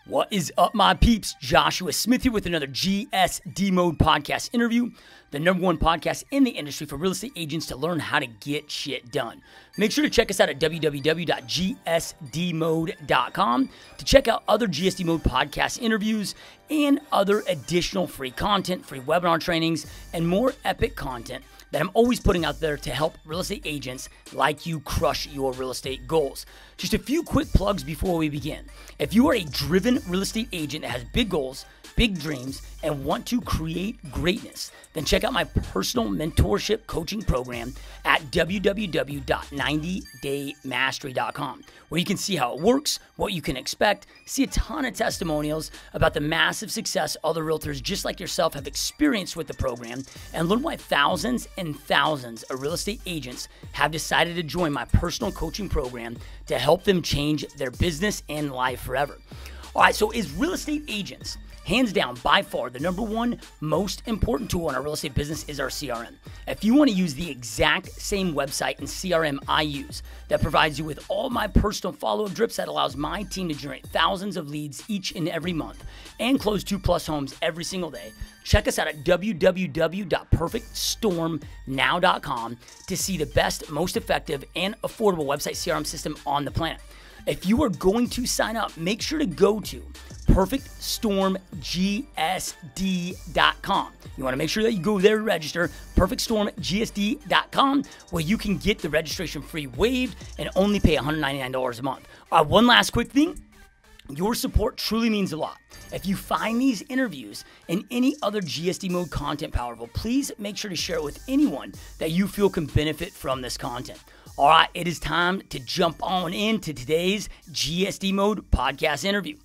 What is up, my peeps? Joshua Smith here with another GSD Mode Podcast interview, the #1 podcast in the industry for real estate agents to learn how to get shit done. Make sure to check us out at www.gsdmode.com to check out other GSD Mode podcast interviews and other additional free content, free webinar trainings, and more epic content that I'm always putting out there to help real estate agents like you crush your real estate goals. Just a few quick plugs before we begin. If you are a driven real estate agent that has big goals, big dreams, and want to create greatness, then check out my personal mentorship coaching program at www.90daymastery.com, where you can see how it works, what you can expect, see a ton of testimonials about the massive success other realtors just like yourself have experienced with the program, and learn why thousands and thousands of real estate agents have decided to join my personal coaching program to help them change their business and life forever. All right, so as real estate agents, hands down, by far, the #1 most important tool in our real estate business is our CRM. If you want to use the exact same website and CRM I use that provides you with all my personal follow-up drips that allows my team to generate thousands of leads each and every month and close 2+ homes every single day, check us out at www.perfectstormnow.com to see the best, most effective, and affordable website CRM system on the planet. If you are going to sign up, make sure to go to perfectstormgsd.com. You want to make sure that you go there to register, perfectstormgsd.com, where you can get the registration fee waived and only pay $199 a month. One last quick thing. Your support truly means a lot. If you find these interviews and any other GSD Mode content powerful, please make sure to share it with anyone that you feel can benefit from this content. All right, it is time to jump on into today's GSD Mode podcast interview.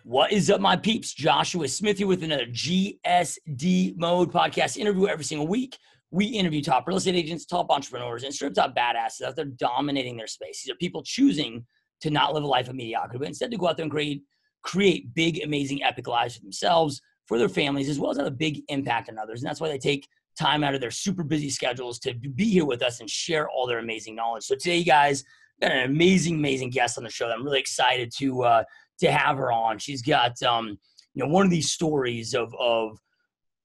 What is up, my peeps? Joshua Smith here with another GSD Mode podcast interview every single week. We interview top real estate agents, top entrepreneurs, and straight top badasses out there dominating their space. These are people choosing to not live a life of mediocrity, but instead to go out there and create big, amazing, epic lives for themselves, for their families, as well as have a big impact on others. And that's why they take time out of their super busy schedules to be here with us and share all their amazing knowledge. So today, guys, got an amazing guest on the show that I'm really excited to have her on. She's got one of these stories of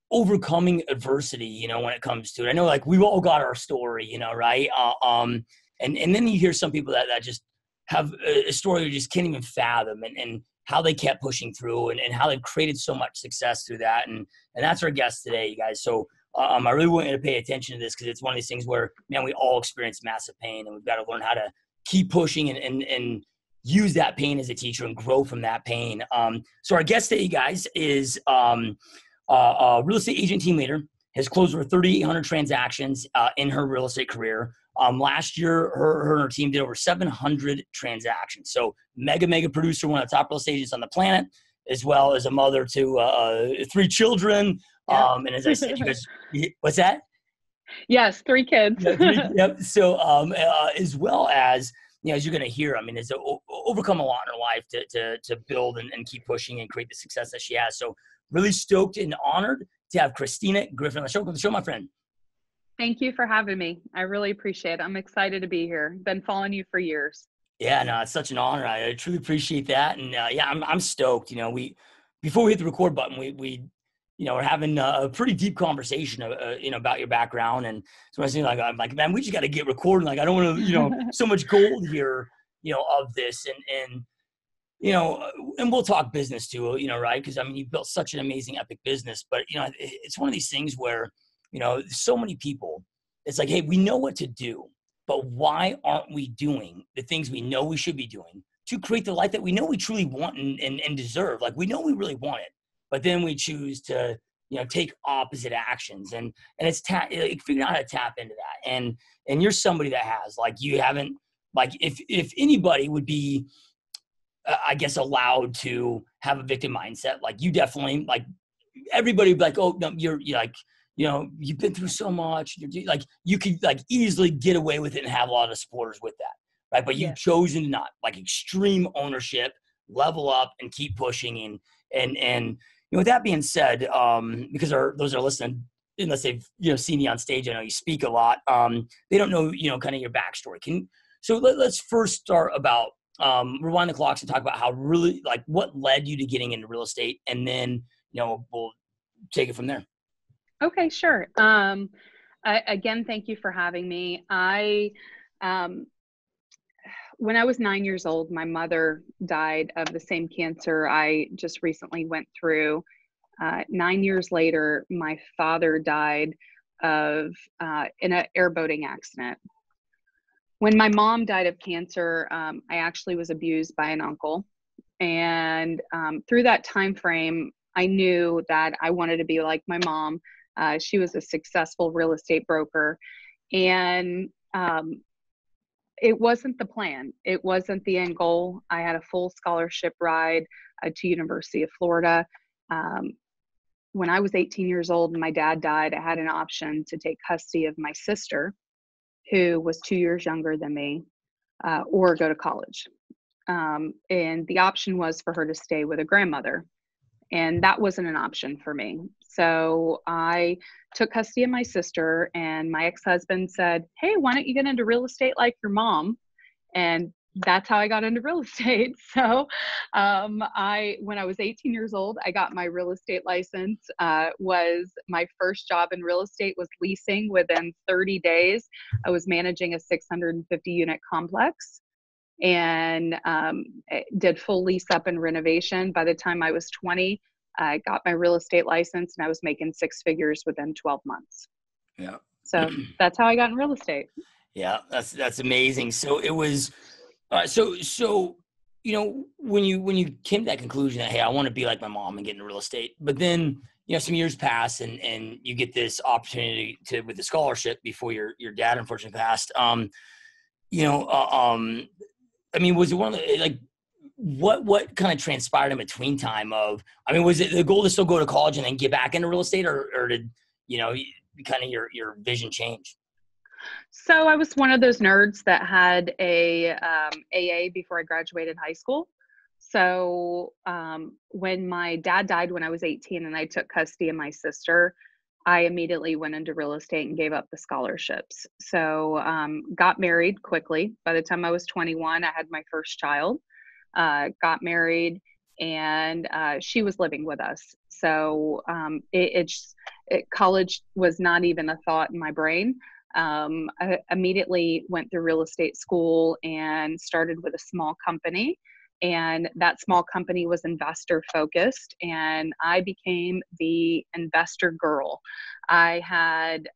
overcoming adversity, when it comes to it. I know, like, we've all got our story, right? And then you hear some people that just have a story you just can't even fathom, and how they kept pushing through and how they've created so much success through that. And that's our guest today, you guys. So I really want you to pay attention to this, because it's one of these things where, man, we all experience massive pain, and we've got to learn how to keep pushing and use that pain as a teacher and grow from that pain. So our guest today, you guys, is real estate agent team leader, has closed over 3,800 transactions in her real estate career. Last year, her and her team did over 700 transactions. So mega producer, one of the top real estate agents on the planet, as well as a mother to 3 children. Yep. And as I said, you guys, what's that? Yes, 3 kids. Yep. So as well as, as you're going to hear, it's overcome a lot in her life to build and keep pushing and create the success that she has. So really stoked and honored to have Christina Griffin on the show. Welcome to the show, my friend. Thank you for having me. I really appreciate it. I'm excited to be here. Been following you for years. Yeah, no, it's such an honor. I truly appreciate that. And I'm stoked. Before we hit the record button, we we're having a pretty deep conversation, about your background. And so I was thinking, I'm like, man, we just got to get recording. Like, I don't want to, so much gold here, of this. And we'll talk business too, right? Because, you've built such an amazing, epic business. But, it's one of these things where, so many people, it's like, hey, we know what to do, but why aren't we doing the things we know we should be doing to create the life that we know we truly want and deserve? Like, we know we really want it, but then we choose to, take opposite actions, and it's figuring out how to tap into that. And you're somebody that has, like, you haven't, like, if anybody would be, I guess, allowed to have a victim mindset, like, you definitely, like, everybody would be like, oh, no, you're like, you've been through so much, like, you could, like, easily get away with it and have a lot of supporters with that, right? But you've chosen to not, like, extreme ownership level up and keep pushing. And with that being said, because those are listening, unless they've seen you on stage, I know you speak a lot. They don't know kind of your backstory. So let's first start about rewind the clocks and talk about how really what led you to getting into real estate, and then we'll take it from there. Okay, sure. Again, thank you for having me. When I was 9 years old, my mother died of the same cancer I just recently went through. 9 years later, my father died in an airboating accident. When my mom died of cancer, I actually was abused by an uncle. And through that time frame, I knew that I wanted to be like my mom. She was a successful real estate broker. And it wasn't the plan. It wasn't the end goal. I had a full scholarship ride to University of Florida. When I was 18 years old and my dad died, I had an option to take custody of my sister, who was 2 years younger than me, or go to college. And the option was for her to stay with a grandmother. And that wasn't an option for me. So I took custody of my sister, and my ex-husband said, "Hey, why don't you get into real estate like your mom?" And that's how I got into real estate. So when I was 18 years old, I got my real estate license. Was my first job in real estate was leasing. Within 30 days, I was managing a 650 unit complex, and did full lease up and renovation. By the time I was 20, I got my real estate license, and I was making six figures within 12 months. Yeah. So that's how I got in real estate. Yeah, that's amazing. So it was, so when you came to that conclusion that, hey, I want to be like my mom and get into real estate, but then some years pass and you get this opportunity with the scholarship before your dad unfortunately passed. I mean, was it one of the, what kind of transpired in between time of, was it the goal to still go to college and then get back into real estate, or did, kind of your vision change? So I was one of those nerds that had a AA before I graduated high school. So when my dad died when I was 18 and I took custody of my sister, I immediately went into real estate and gave up the scholarships. So got married quickly. By the time I was 21, I had my first child, got married, and she was living with us. So college was not even a thought in my brain. I immediately went through real estate school and started with a small company. And that small company was investor focused, and I became the investor girl. I had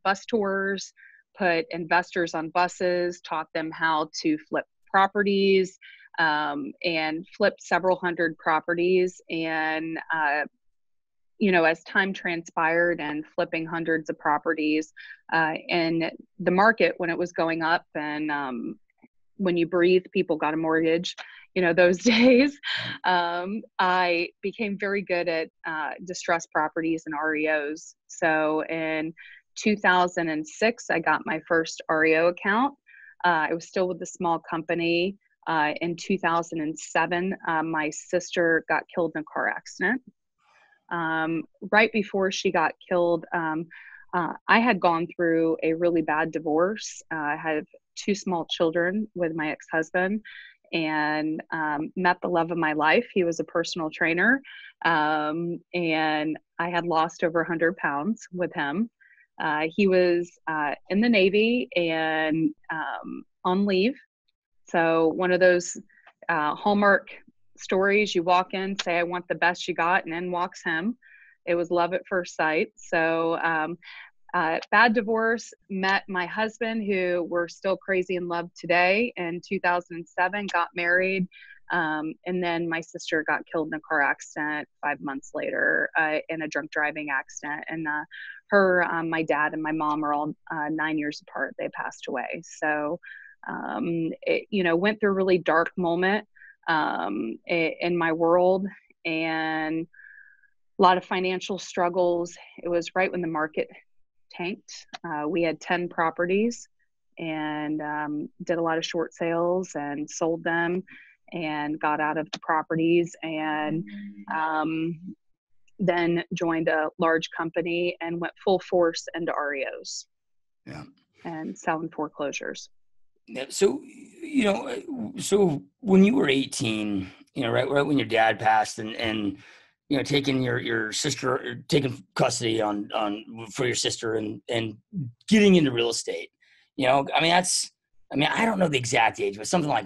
bus tours, put investors on buses, taught them how to flip properties, and flipped several hundred properties. And as time transpired and flipping hundreds of properties in the market when it was going up, and when you breathe, people got a mortgage, those days. I became very good at distressed properties and REOs. So in 2006, I got my first REO account. I was still with the small company. In 2007, my sister got killed in a car accident. Right before she got killed, I had gone through a really bad divorce. I had two small children with my ex-husband, and met the love of my life. He was a personal trainer, and I had lost over 100 pounds with him. He was in the Navy and on leave. So one of those Hallmark stories, you walk in, say, "I want the best you got," and in walks him. It was love at first sight. So bad divorce, met my husband, who we're still crazy in love today, in 2007, got married. And then my sister got killed in a car accident 5 months later, in a drunk driving accident. And my dad and my mom are all 9 years apart. They passed away. So, it went through a really dark moment in my world, and a lot of financial struggles. It was right when the market tanked. We had 10 properties and did a lot of short sales and sold them. and got out of the properties, and then joined a large company and went full force into REOs. Yeah. And selling foreclosures. Yeah. So, so when you were 18, right when your dad passed and taking your sister, taking custody for your sister and getting into real estate, I don't know the exact age, but something like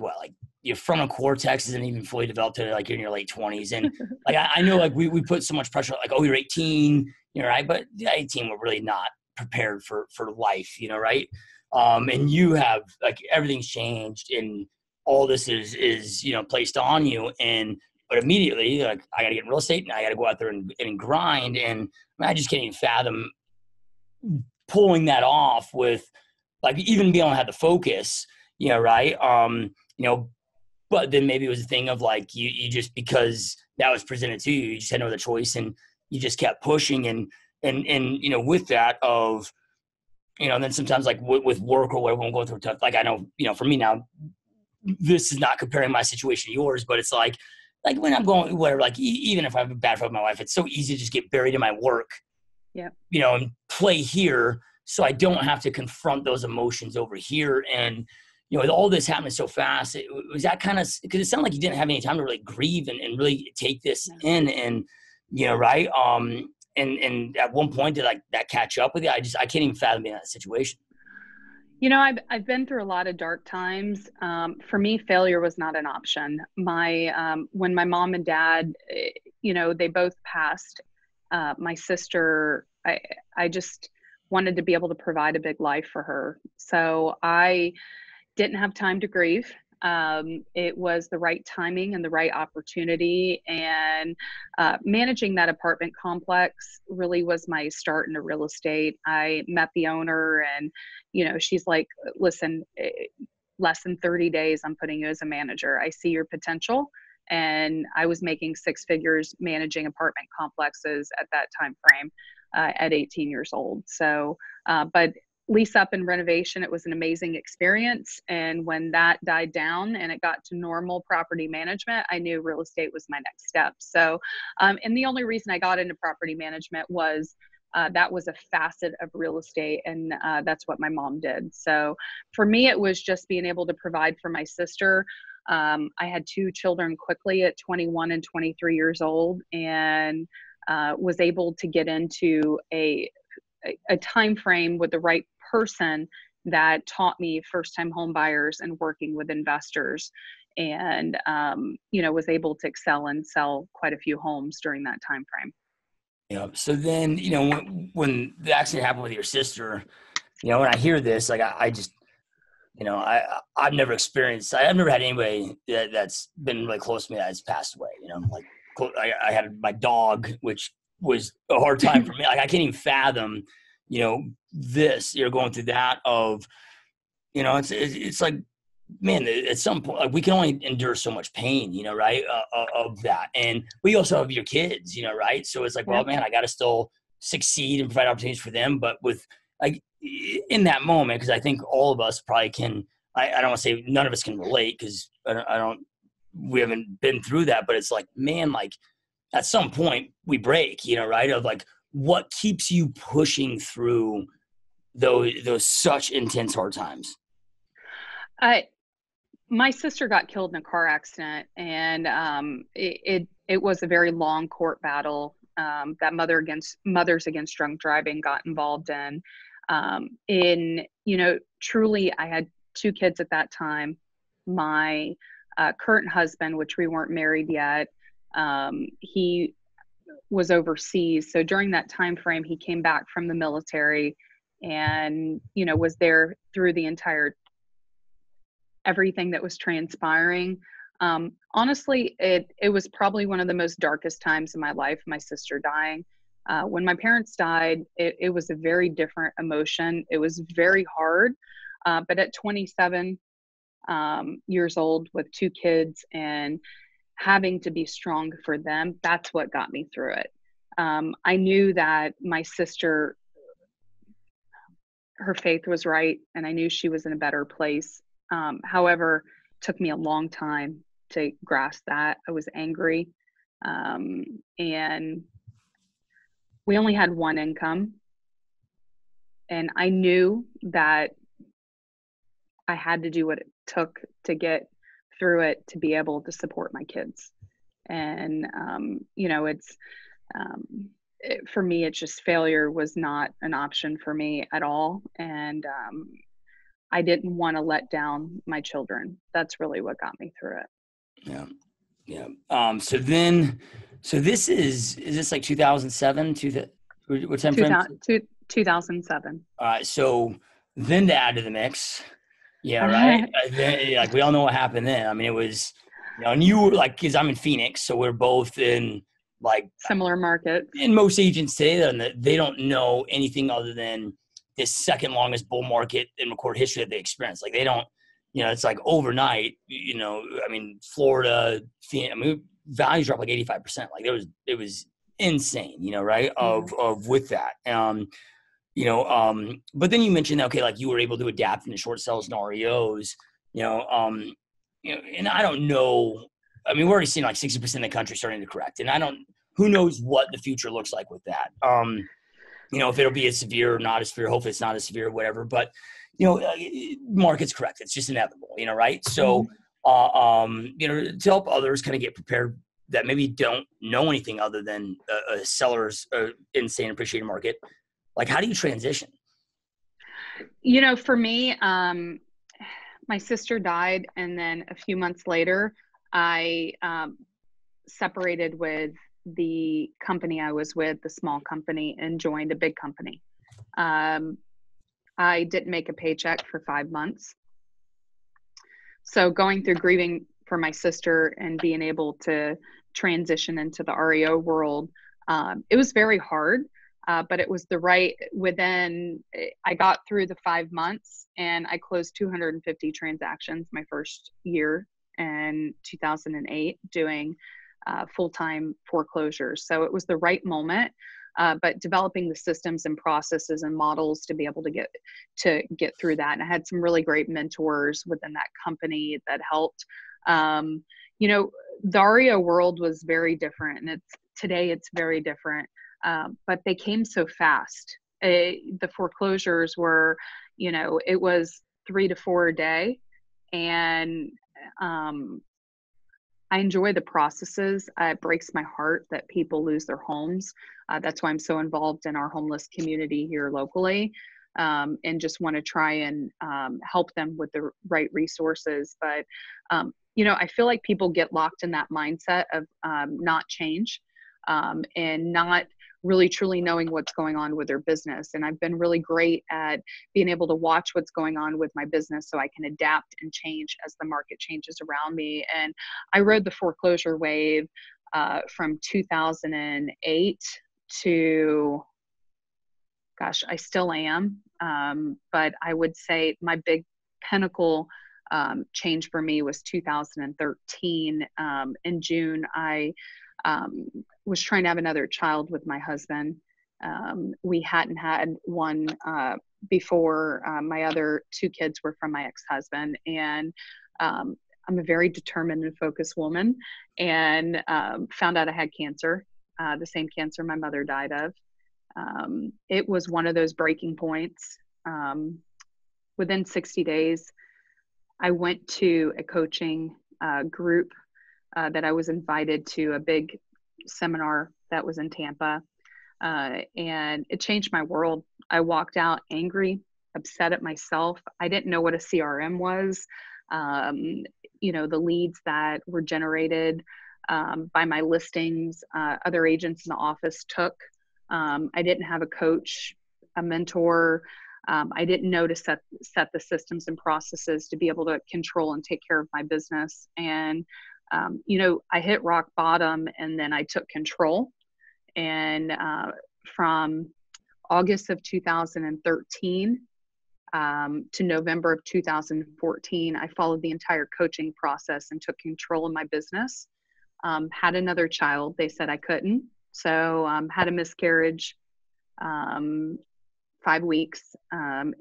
your frontal cortex isn't even fully developed to like you're in your late 20s. And like, I know like we put so much pressure, like, oh, you're 18, right? But 18, we're really not prepared for life, right? And you have like, everything's changed and all this is placed on you. But immediately, like, I got to get in real estate and I got to go out there and grind. And I just can't even fathom pulling that off with like even being able to have the focus, right? But then maybe it was a thing of like, you just, because that was presented to you, you just had no other choice and you just kept pushing and with that of, and then sometimes like with work or whatever, I'm going through tough, like I know, for me now, this is not comparing my situation to yours, but it's like when I'm going whatever, like even if I have a bad fight with my wife, it's so easy to just get buried in my work, and play here. So I don't have to confront those emotions over here. And, with all this happening so fast, was that kind of, because it sounded like you didn't have any time to really grieve and really take this in and, right. And at one point did like that catch up with you? I can't even fathom being in that situation. I've been through a lot of dark times. For me, failure was not an option. When my mom and dad, they both passed, my sister, I just wanted to be able to provide a big life for her. So I didn't have time to grieve. It was the right timing and the right opportunity. And managing that apartment complex really was my start into real estate. I met the owner and, she's like, listen, less than 30 days, I'm putting you as a manager. I see your potential. And I was making six figures managing apartment complexes at that time frame at 18 years old. So, but lease up and renovation, it was an amazing experience. And when that died down and it got to normal property management, I knew real estate was my next step. So, and the only reason I got into property management was that was a facet of real estate. And that's what my mom did. So for me, it was just being able to provide for my sister. I had two children quickly at 21 and 23 years old, and was able to get into a time frame with the right person that taught me first-time home buyers and working with investors, and was able to excel and sell quite a few homes during that time frame. Yeah. So then, when the accident happened with your sister, when I hear this, like I just, I've never had anybody that's been really close to me that's passed away. Like I had my dog, which was a hard time for me. Like I can't even fathom, this. You're going through that of, it's like, man, at some point, like we can only endure so much pain, right, of that. And we also have your kids, right? So it's like, well, man, I got to still succeed and provide opportunities for them. But with like in that moment, because I think all of us probably can, I don't want to say none of us can relate because we haven't been through that, but it's like, man, like at some point we break, right? Of like, what keeps you pushing through those such intense hard times? My sister got killed in a car accident, and it was a very long court battle that Mothers Against Drunk Driving got involved in. Truly, I had two kids at that time. My current husband, which we weren't married yet, he was overseas. So during that time frame, he came back from the military and, was there through the entire everything that was transpiring. Honestly, it was probably one of the most darkest times in my life, my sister dying. When my parents died, it was a very different emotion. It was very hard. But at 27 years old with two kids and having to be strong for them, that's what got me through it. I knew that my sister, her faith was right, and I knew she was in a better place. However, it took me a long time to grasp that. I was angry. And we only had one income. And I knew that I had to do what it took to get through it to be able to support my kids. And, for me, it's just failure was not an option for me at all. And I didn't want to let down my children. That's really what got me through it. Yeah. Yeah. So this is this like 2007? What time frame? 2007. So then to add to the mix, yeah, right. Then, like we all know what happened then. I mean, it was, and you were like, because I'm in Phoenix, so we're both in like similar markets. And most agents today, they don't know anything other than this second longest bull market in recorded history that they experienced. Like they don't, it's like overnight. I mean, Florida, values dropped like 85%. Like it was insane. Right? Of with that. But then you mentioned, okay, like you were able to adapt into short sales and REOs, and I don't know. I mean, we're already seeing like 60% of the country starting to correct, and who knows what the future looks like with that. If it'll be as severe or not as severe, hopefully it's not as severe or whatever, but market's correct. It's just inevitable, right? So, to help others kind of get prepared that maybe don't know anything other than a seller's insane appreciated market. Like, how do you transition? For me, my sister died. And then a few months later, I separated with the company I was with, the small company, and joined a big company. I didn't make a paycheck for 5 months. So going through grieving for my sister and being able to transition into the REO world, it was very hard. But it was I got through the 5 months and I closed 250 transactions my first year in 2008 doing full-time foreclosures. So it was the right moment, but developing the systems and processes and models to be able to get through that. And I had some really great mentors within that company that helped. The REO world was very different, and today it's very different. But they came so fast. The foreclosures were, it was 3 to 4 a day. And I enjoy the processes. It breaks my heart that people lose their homes. That's why I'm so involved in our homeless community here locally, and just want to try and help them with the right resources. But, I feel like people get locked in that mindset of not change and not really truly knowing what's going on with their business. And I've been really great at being able to watch what's going on with my business so I can adapt and change as the market changes around me. And I rode the foreclosure wave from 2008 to, gosh, I still am. But I would say my big pinnacle change for me was 2013. In June, I was trying to have another child with my husband. We hadn't had one before. My other 2 kids were from my ex-husband, and I'm a very determined and focused woman, and found out I had cancer, the same cancer my mother died of. It was one of those breaking points. Within 60 days, I went to a coaching group that I was invited to, a big seminar that was in Tampa, and it changed my world. I walked out angry, upset at myself. I didn't know what a CRM was. The leads that were generated by my listings, other agents in the office took. I didn't have a coach, a mentor. I didn't know to set the systems and processes to be able to control and take care of my business. And I hit rock bottom, and then I took control. And from August of 2013 to November of 2014, I followed the entire coaching process and took control of my business. Had another child. They said I couldn't. So had a miscarriage 5 weeks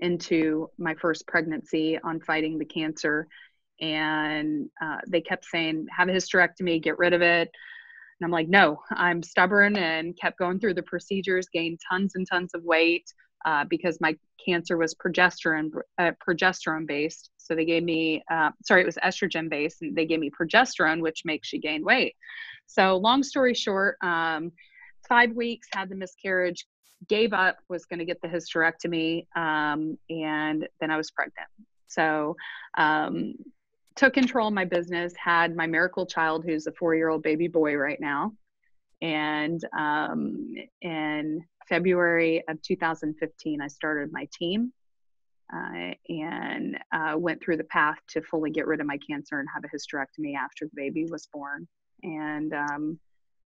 into my first pregnancy on fighting the cancer. And they kept saying, have a hysterectomy, get rid of it. And I'm like, no, I'm stubborn, and kept going through the procedures, gained tons and tons of weight because my cancer was progesterone based. So they gave me, it was estrogen based, and they gave me progesterone, which makes you gain weight. So long story short, 5 weeks, had the miscarriage, gave up, was going to get the hysterectomy, and then I was pregnant. So took control of my business, had my miracle child, who's a 4-year-old baby boy right now. And in February of 2015, I started my team and went through the path to fully get rid of my cancer and have a hysterectomy after the baby was born. And,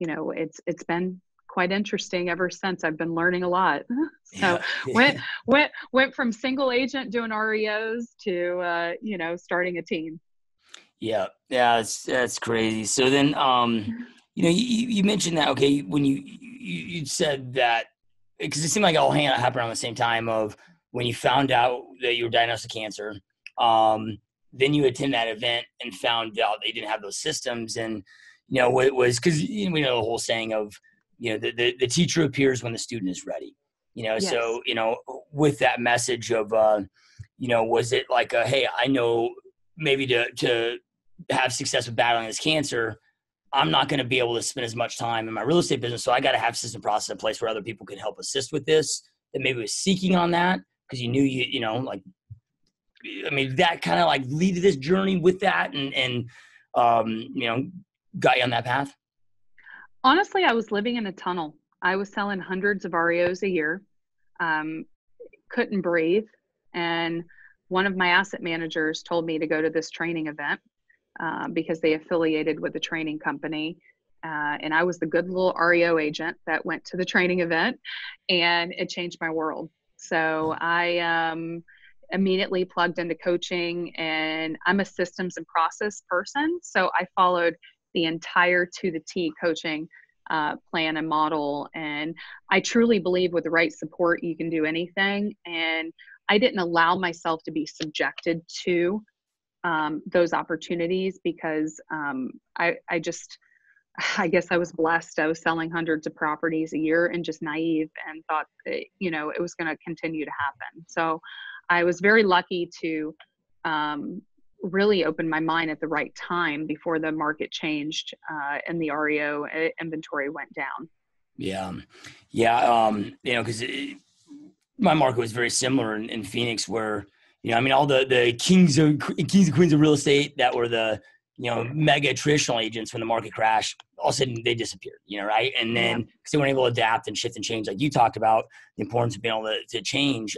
it's been quite interesting ever since. I've been learning a lot. So went from single agent doing REOs to, starting a team. Yeah. That's crazy. So then, you mentioned that, okay, when you said that, because it seemed like it all happened around the same time of when you found out that you were diagnosed with cancer, then you attend that event and found out they didn't have those systems. And, it was because we know the whole saying of, the teacher appears when the student is ready, Yes. So, with that message of, was it like, hey, I know maybe to have success with battling this cancer, I'm not going to be able to spend as much time in my real estate business. So I got to have system process in place where other people can help assist with this, that maybe was seeking on that because you knew that kind of like lead to this journey with that and got you on that path. Honestly, I was living in a tunnel. I was selling hundreds of REOs a year, couldn't breathe. And one of my asset managers told me to go to this training event because they affiliated with a training company. And I was the good little REO agent that went to the training event, and it changed my world. So I immediately plugged into coaching, and I'm a systems and process person. So I followed the entire to the T coaching plan and model. And I truly believe with the right support, you can do anything. And I didn't allow myself to be subjected to those opportunities because I guess I was blessed. I was selling hundreds of properties a year and just naive and thought that, it was going to continue to happen. So I was very lucky to really open my mind at the right time before the market changed and the REO inventory went down. Yeah. Because my market was very similar in Phoenix where, all the kings and queens of real estate that were the, mega traditional agents when the market crashed, all of a sudden they disappeared, right? And then because they weren't able to adapt and shift and change, like you talked about, the importance of being able to change,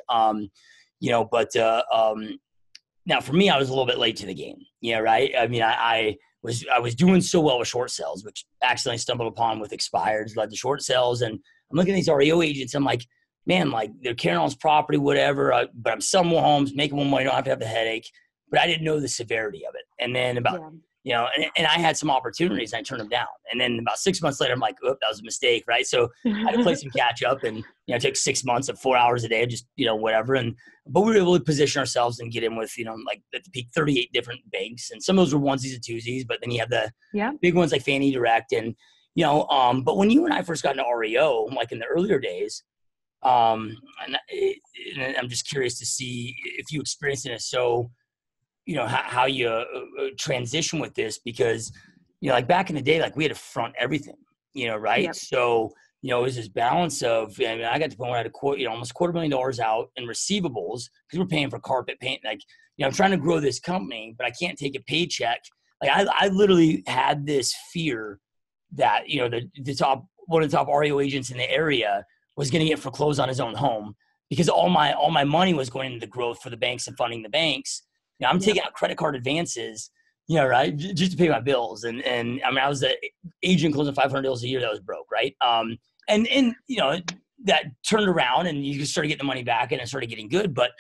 now for me, I was a little bit late to the game, right? I mean, I was doing so well with short sales, which accidentally stumbled upon with expireds, led to short sales. And I'm looking at these REO agents. I'm like, man, like they're carrying on this property, whatever, but I'm selling more homes, making more money, don't have to have the headache. But I didn't know the severity of it. And then and I had some opportunities and I turned them down. And then about 6 months later, I'm like, oh, that was a mistake, right? So I had to play some catch up, and it took 6 months of 4 hours a day, just whatever. But we were able to position ourselves and get in with like at the peak 38 different banks, and some of those were onesies and twosies. But then you have the big ones like Fannie Direct, and But when you and I first got into REO, like in the earlier days, and I'm just curious to see if you experienced it. So, how you transition with this, because, like back in the day, like we had to front everything, right? Yep. So, it was this balance of, I got to the point where I had almost $250,000 out in receivables because we're paying for carpet paint. Like, I'm trying to grow this company, but I can't take a paycheck. Like I literally had this fear that, one of the top REO agents in the area was going to get foreclosed on his own home because all my money was going into the growth for the banks and funding the banks. I'm taking out credit card advances, right, just to pay my bills. And I was an agent closing 500 deals a year that was broke, right? And that turned around and you started getting the money back and it started getting good. But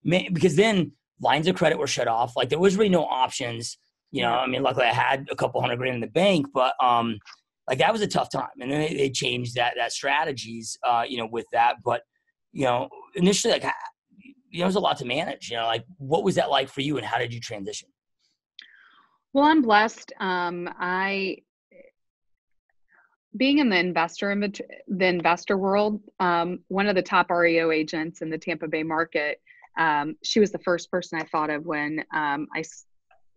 because then lines of credit were shut off. Like there was really no options. Luckily I had a couple $100,000 in the bank, but like that was a tough time. And then they changed that strategies, with that. But, initially, like, it was a lot to manage, like what was that like for you and how did you transition? Well, I'm blessed. Being in the investor world, one of the top REO agents in the Tampa Bay market, she was the first person I thought of when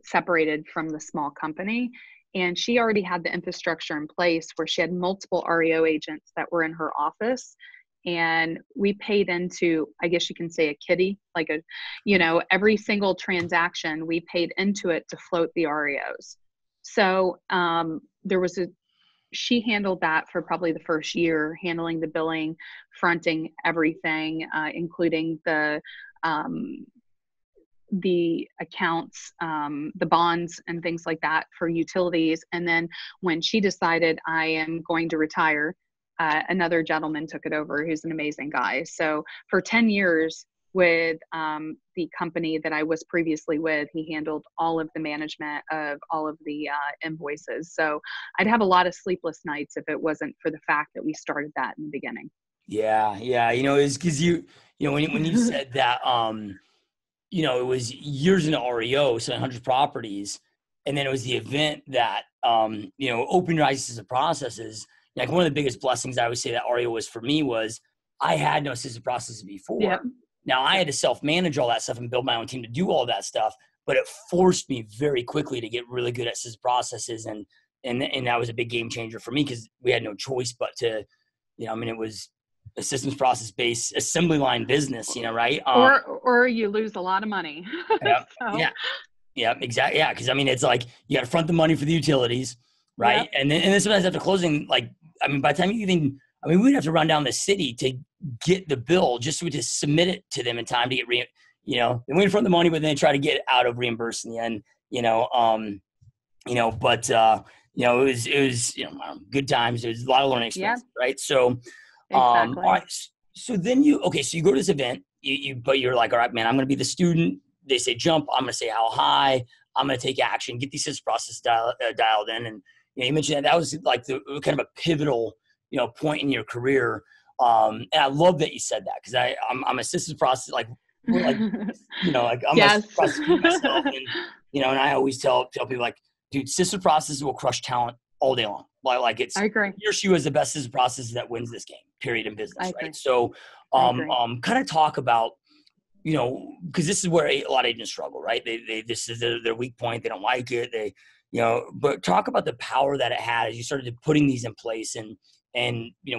separated from the small company. And she already had the infrastructure in place where she had multiple REO agents that were in her office. And we paid into, I guess you can say, a kitty, like every single transaction we paid into it to float the REOs. So she handled that for probably the first year, handling the billing, fronting everything, including the accounts, the bonds and things like that for utilities. And then when she decided I am going to retire, another gentleman took it over who's an amazing guy. So for 10 years with the company that I was previously with, he handled all of the management of all of the invoices. So I'd have a lot of sleepless nights if it wasn't for the fact that we started that in the beginning. Yeah. It's because when you said that, it was years into REO, so 100 properties, and then it was the event that opened your eyes to the processes. Like one of the biggest blessings I would say that REO was for me was I had no assisted processes before. Yep. Now I had to self-manage all that stuff and build my own team to do all that stuff, but it forced me very quickly to get really good at assisted processes, and that was a big game changer for me because we had no choice but to, it was a systems process based assembly line business, right? Or you lose a lot of money. Yeah, So. yeah, exactly. Yeah, because it's like you got to front the money for the utilities, right? Yep. And then sometimes after closing, by the time you even, we'd have to run down the city to get the bill just to submit it to them in time to get then we front the money, but then they try to get out of reimbursing the end, but it was good times. It was a lot of learning experience, right? So. Exactly. All right. So then so you go to this event, but you're like, all right, man, I'm going to be the student. They say jump. I'm going to say how high. I'm going to take action, get these systems process dialed in. And you mentioned that was like the kind of a pivotal, point in your career. And I love that you said that because I'm a systems process, I'm yes. a process myself. And, and I always tell people like, dude, systems process will crush talent all day long. I agree. He or she was the best system process that wins this game, period, in business, right? So, kind of talk about, because this is where a lot of agents struggle, right? This is their weak point. They don't like it. But talk about the power that it had as you started putting these in place and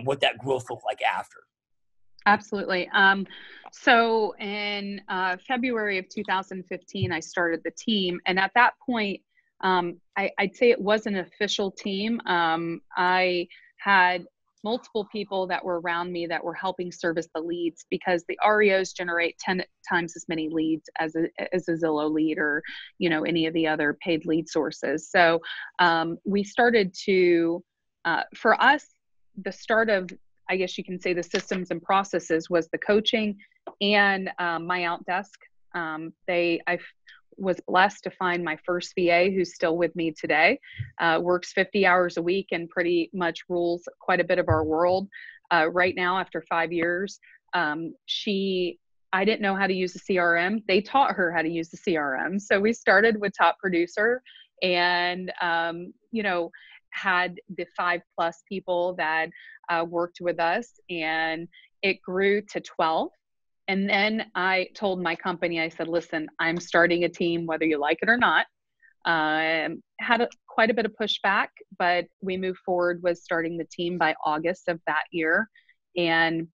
what that growth looked like after. Absolutely. So in February of 2015, I started the team. And at that point, I'd say it was an official team. I had multiple people that were around me that were helping service the leads because the REOs generate 10 times as many leads as a Zillow lead or, any of the other paid lead sources. So we started to, for us, the start of, I guess you can say, the systems and processes was the coaching and my outdesk. I was blessed to find my first VA who's still with me today, works 50 hours a week and pretty much rules quite a bit of our world. Right now, after 5 years, I didn't know how to use the CRM. They taught her how to use the CRM. So we started with Top Producer and, had the 5+ people that worked with us, and it grew to 12. And then I told my company, I said, listen, I'm starting a team, whether you like it or not. Had quite a bit of pushback, but we moved forward with starting the team by August of that year. And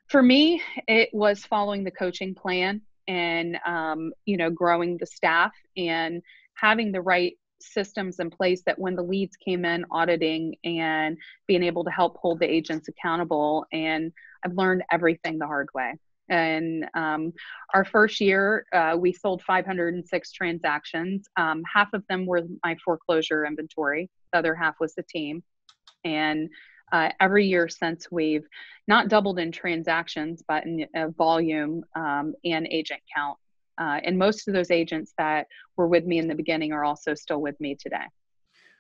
for me, it was following the coaching plan and, growing the staff and having the right systems in place that when the leads came in, auditing and being able to help hold the agents accountable. And I've learned everything the hard way. And our first year, we sold 506 transactions. Half of them were my foreclosure inventory. The other half was the team. And every year since, we've not doubled in transactions, but in volume and agent count. And most of those agents that were with me in the beginning are also still with me today.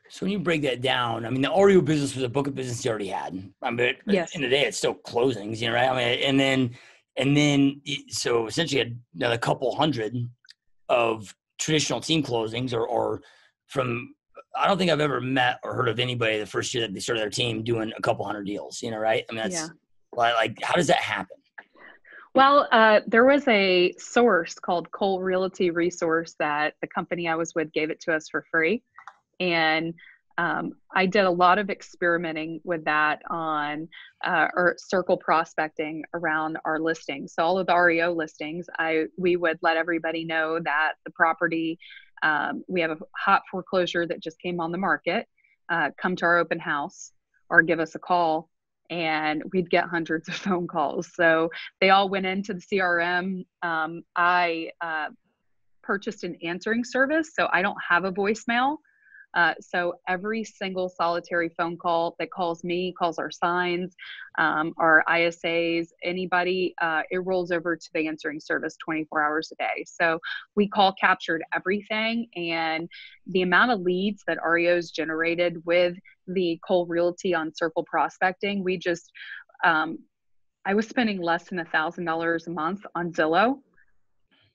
So when you break that down, the REO business was a book of business you already had. But yes. At the end of the day, it's still closings, right? And then so essentially you had another couple hundred of traditional team closings or I don't think I've ever met or heard of anybody the first year that they started their team doing a couple hundred deals, right? I mean, that's like, how does that happen? Well, there was a source called Cole Realty Resource that the company I was with gave it to us for free. And I did a lot of experimenting with that on or circle prospecting around our listings. So all of the REO listings, we would let everybody know that the property, we have a hot foreclosure that just came on the market, come to our open house or give us a call. And we'd get hundreds of phone calls. So they all went into the CRM. I purchased an answering service, so I don't have a voicemail. So every single solitary phone call that calls me, calls our signs, our ISAs, anybody, it rolls over to the answering service 24 hours a day. So we call captured everything, and the amount of leads that REOs generated with the Cole Realty on circle prospecting, we just, I was spending less than $1,000 a month on Zillow.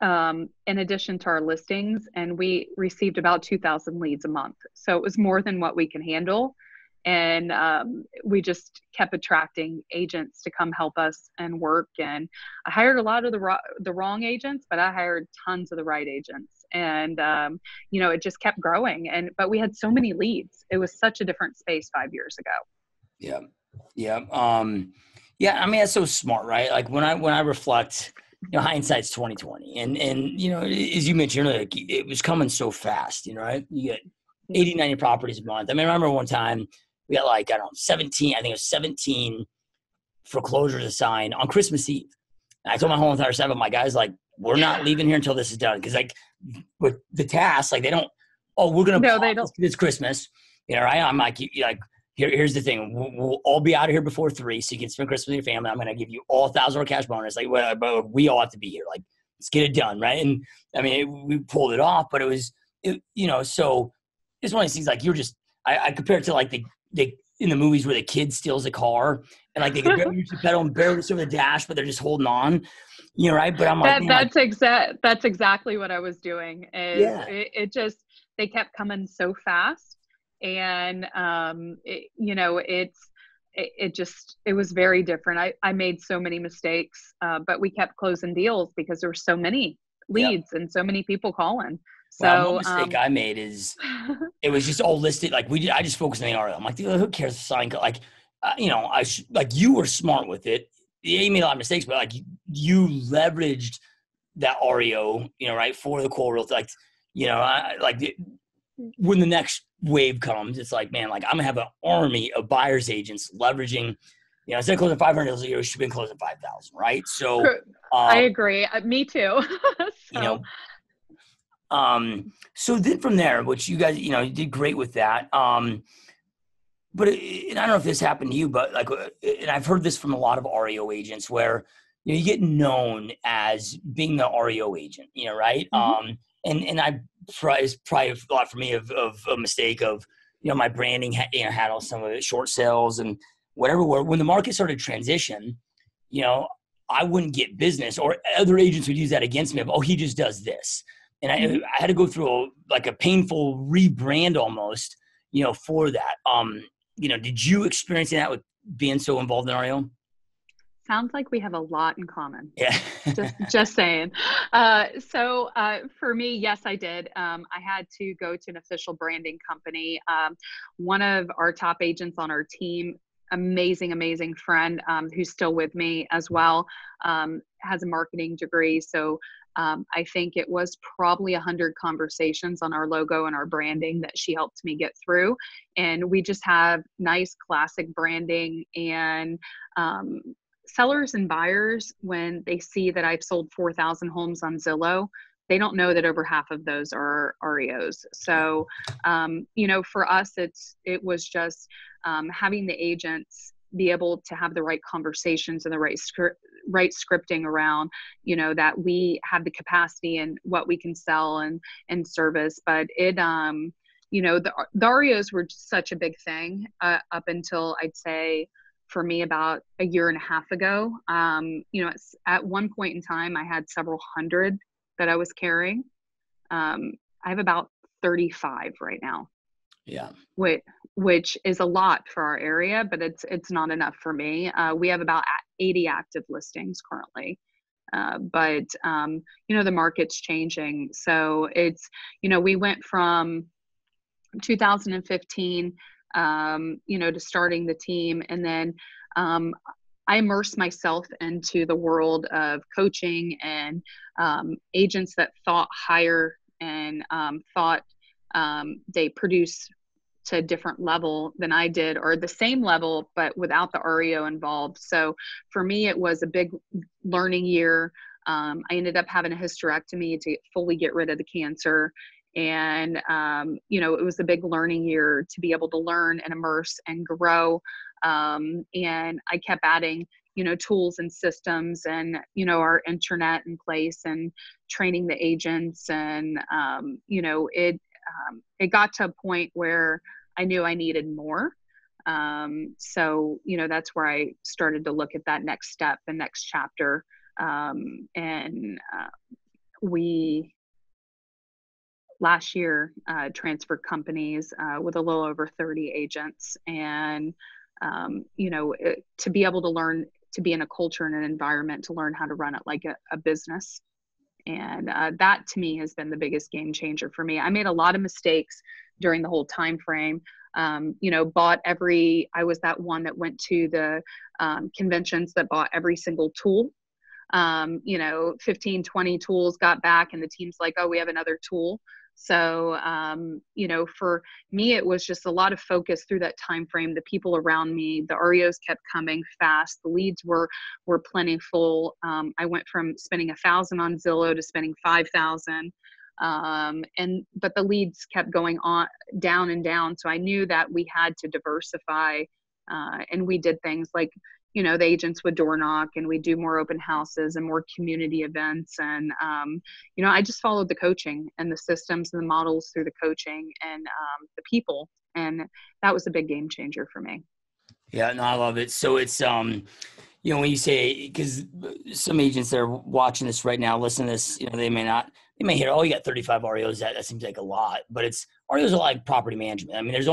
In addition to our listings, and we received about 2,000 leads a month. So it was more than what we can handle. And we just kept attracting agents to come help us and work. And I hired a lot of the wrong agents, but I hired tons of the right agents. And, it just kept growing. But we had so many leads. It was such a different space 5 years ago. Yeah. Yeah. I mean, that's so smart, right? Like when I reflect, hindsight's 2020, and as you mentioned, like, it was coming so fast, right? You get 80, 90 properties a month. I mean, I remember one time we got 17, I think it was 17 foreclosures assigned on Christmas Eve. And I told my whole entire staff, my guys, like, we're not leaving here until this is done. Cause like with the task, like they don't, we're going to, it's Christmas, right? I'm like, here's the thing. We'll all be out of here before 3, so you can spend Christmas with your family. I'm going to give you all $1,000 cash bonus. Like, but we all have to be here. Like, let's get it done, right? And I mean, we pulled it off, but so it's one of these things. Like, I compare it to like the in the movies where the kid steals a car and like they can barely reach the pedal and barely reach over the dash, but they're just holding on, right? But I'm like, that's exactly what I was doing. It just, they kept coming so fast. And, it was very different. I made so many mistakes, but we kept closing deals because there were so many leads and so many people calling. So one mistake I made is it was just all listed. Like I just focused on the RO. I'm like, who cares if sign? Like, you were smart with it. You made a lot of mistakes, but like you leveraged that REO, right, for the Coldwell. Like, when the next wave comes, it's like, man, like I'm gonna have an army of buyers agents leveraging, instead of closing 500 deals a year, we should have been closing 5,000, right? So I agree. Me too. So then from there, which you guys, you did great with that. But and I don't know if this happened to you, but like, and I've heard this from a lot of REO agents where you get known as being the REO agent, right? Mm-hmm. And it's probably a lot for me of a mistake of, my branding had all some of it, short sales and whatever. When the market started to transition, I wouldn't get business, or other agents would use that against me of, he just does this. And I had to go through a painful rebrand almost, for that. Did you experience that with being so involved in REO? Sounds like we have a lot in common. Yeah. just saying. So for me, yes, I did. I had to go to an official branding company. One of our top agents on our team, amazing friend, who's still with me as well, has a marketing degree. So I think it was probably 100 conversations on our logo and our branding that she helped me get through. And we just have nice classic branding, and sellers and buyers, when they see that I've sold 4,000 homes on Zillow, they don't know that over half of those are REOs. So, for us, it was just having the agents be able to have the right conversations and the right scripting around, that we have the capacity and what we can sell and service. But it, the REOs were just such a big thing up until, I'd say, for me, about a year and a half ago. At one point in time, I had several hundred that I was carrying. I have about 35 right now. Yeah. Which is a lot for our area, but it's not enough for me. We have about 80 active listings currently. But the market's changing. So it's, we went from 2015, to starting the team. And then I immersed myself into the world of coaching and agents that thought higher and thought they produce to a different level than I did, or the same level, but without the REO involved. So for me, it was a big learning year. I ended up having a hysterectomy to fully get rid of the cancer. And, it was a big learning year to be able to learn and immerse and grow. And I kept adding, tools and systems and, our internet in place and training the agents. And, it got to a point where I knew I needed more. So, that's where I started to look at that next step, the next chapter. We last year transferred companies with a little over 30 agents. And, to be able to learn, to be in a culture and an environment to learn how to run it like a business. And that to me has been the biggest game changer for me. I made a lot of mistakes during the whole time frame. I was that one that went to the conventions that bought every single tool. 15, 20 tools, got back and the team's like, oh, we have another tool. So, for me, it was just a lot of focus through that time frame. The people around me, the REOs kept coming fast. The leads were plentiful. I went from spending $1,000 on Zillow to spending $5,000. But the leads kept going on down and down. So I knew that we had to diversify. And we did things like, the agents would door knock and we do more open houses and more community events. And, I just followed the coaching and the systems and the models through the coaching and the people. And that was a big game changer for me. Yeah, no, I love it. So it's, when you say, because some agents that are watching this right now, listen to this, they may hear, oh, you got 35 REOs. That seems like a lot, but REOs are like property management. I mean, there's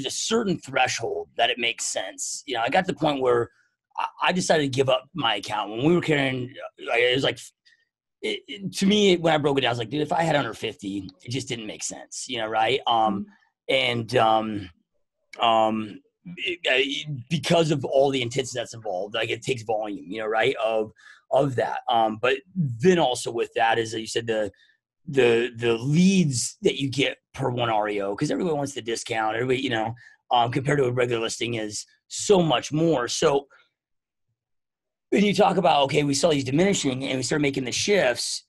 a certain threshold that it makes sense. I got to the point where I decided to give up my account when we were carrying. It was like, to me, when I broke it down, I was like, dude, if I had under 50, it just didn't make sense, right? Because of all the intensity that's involved, like it takes volume, right? Of that. But then also with that is that you said the leads that you get per one REO, because everybody wants the discount. Everybody, compared to a regular listing is so much more. So when you talk about, okay, we saw these diminishing and we started making the shifts,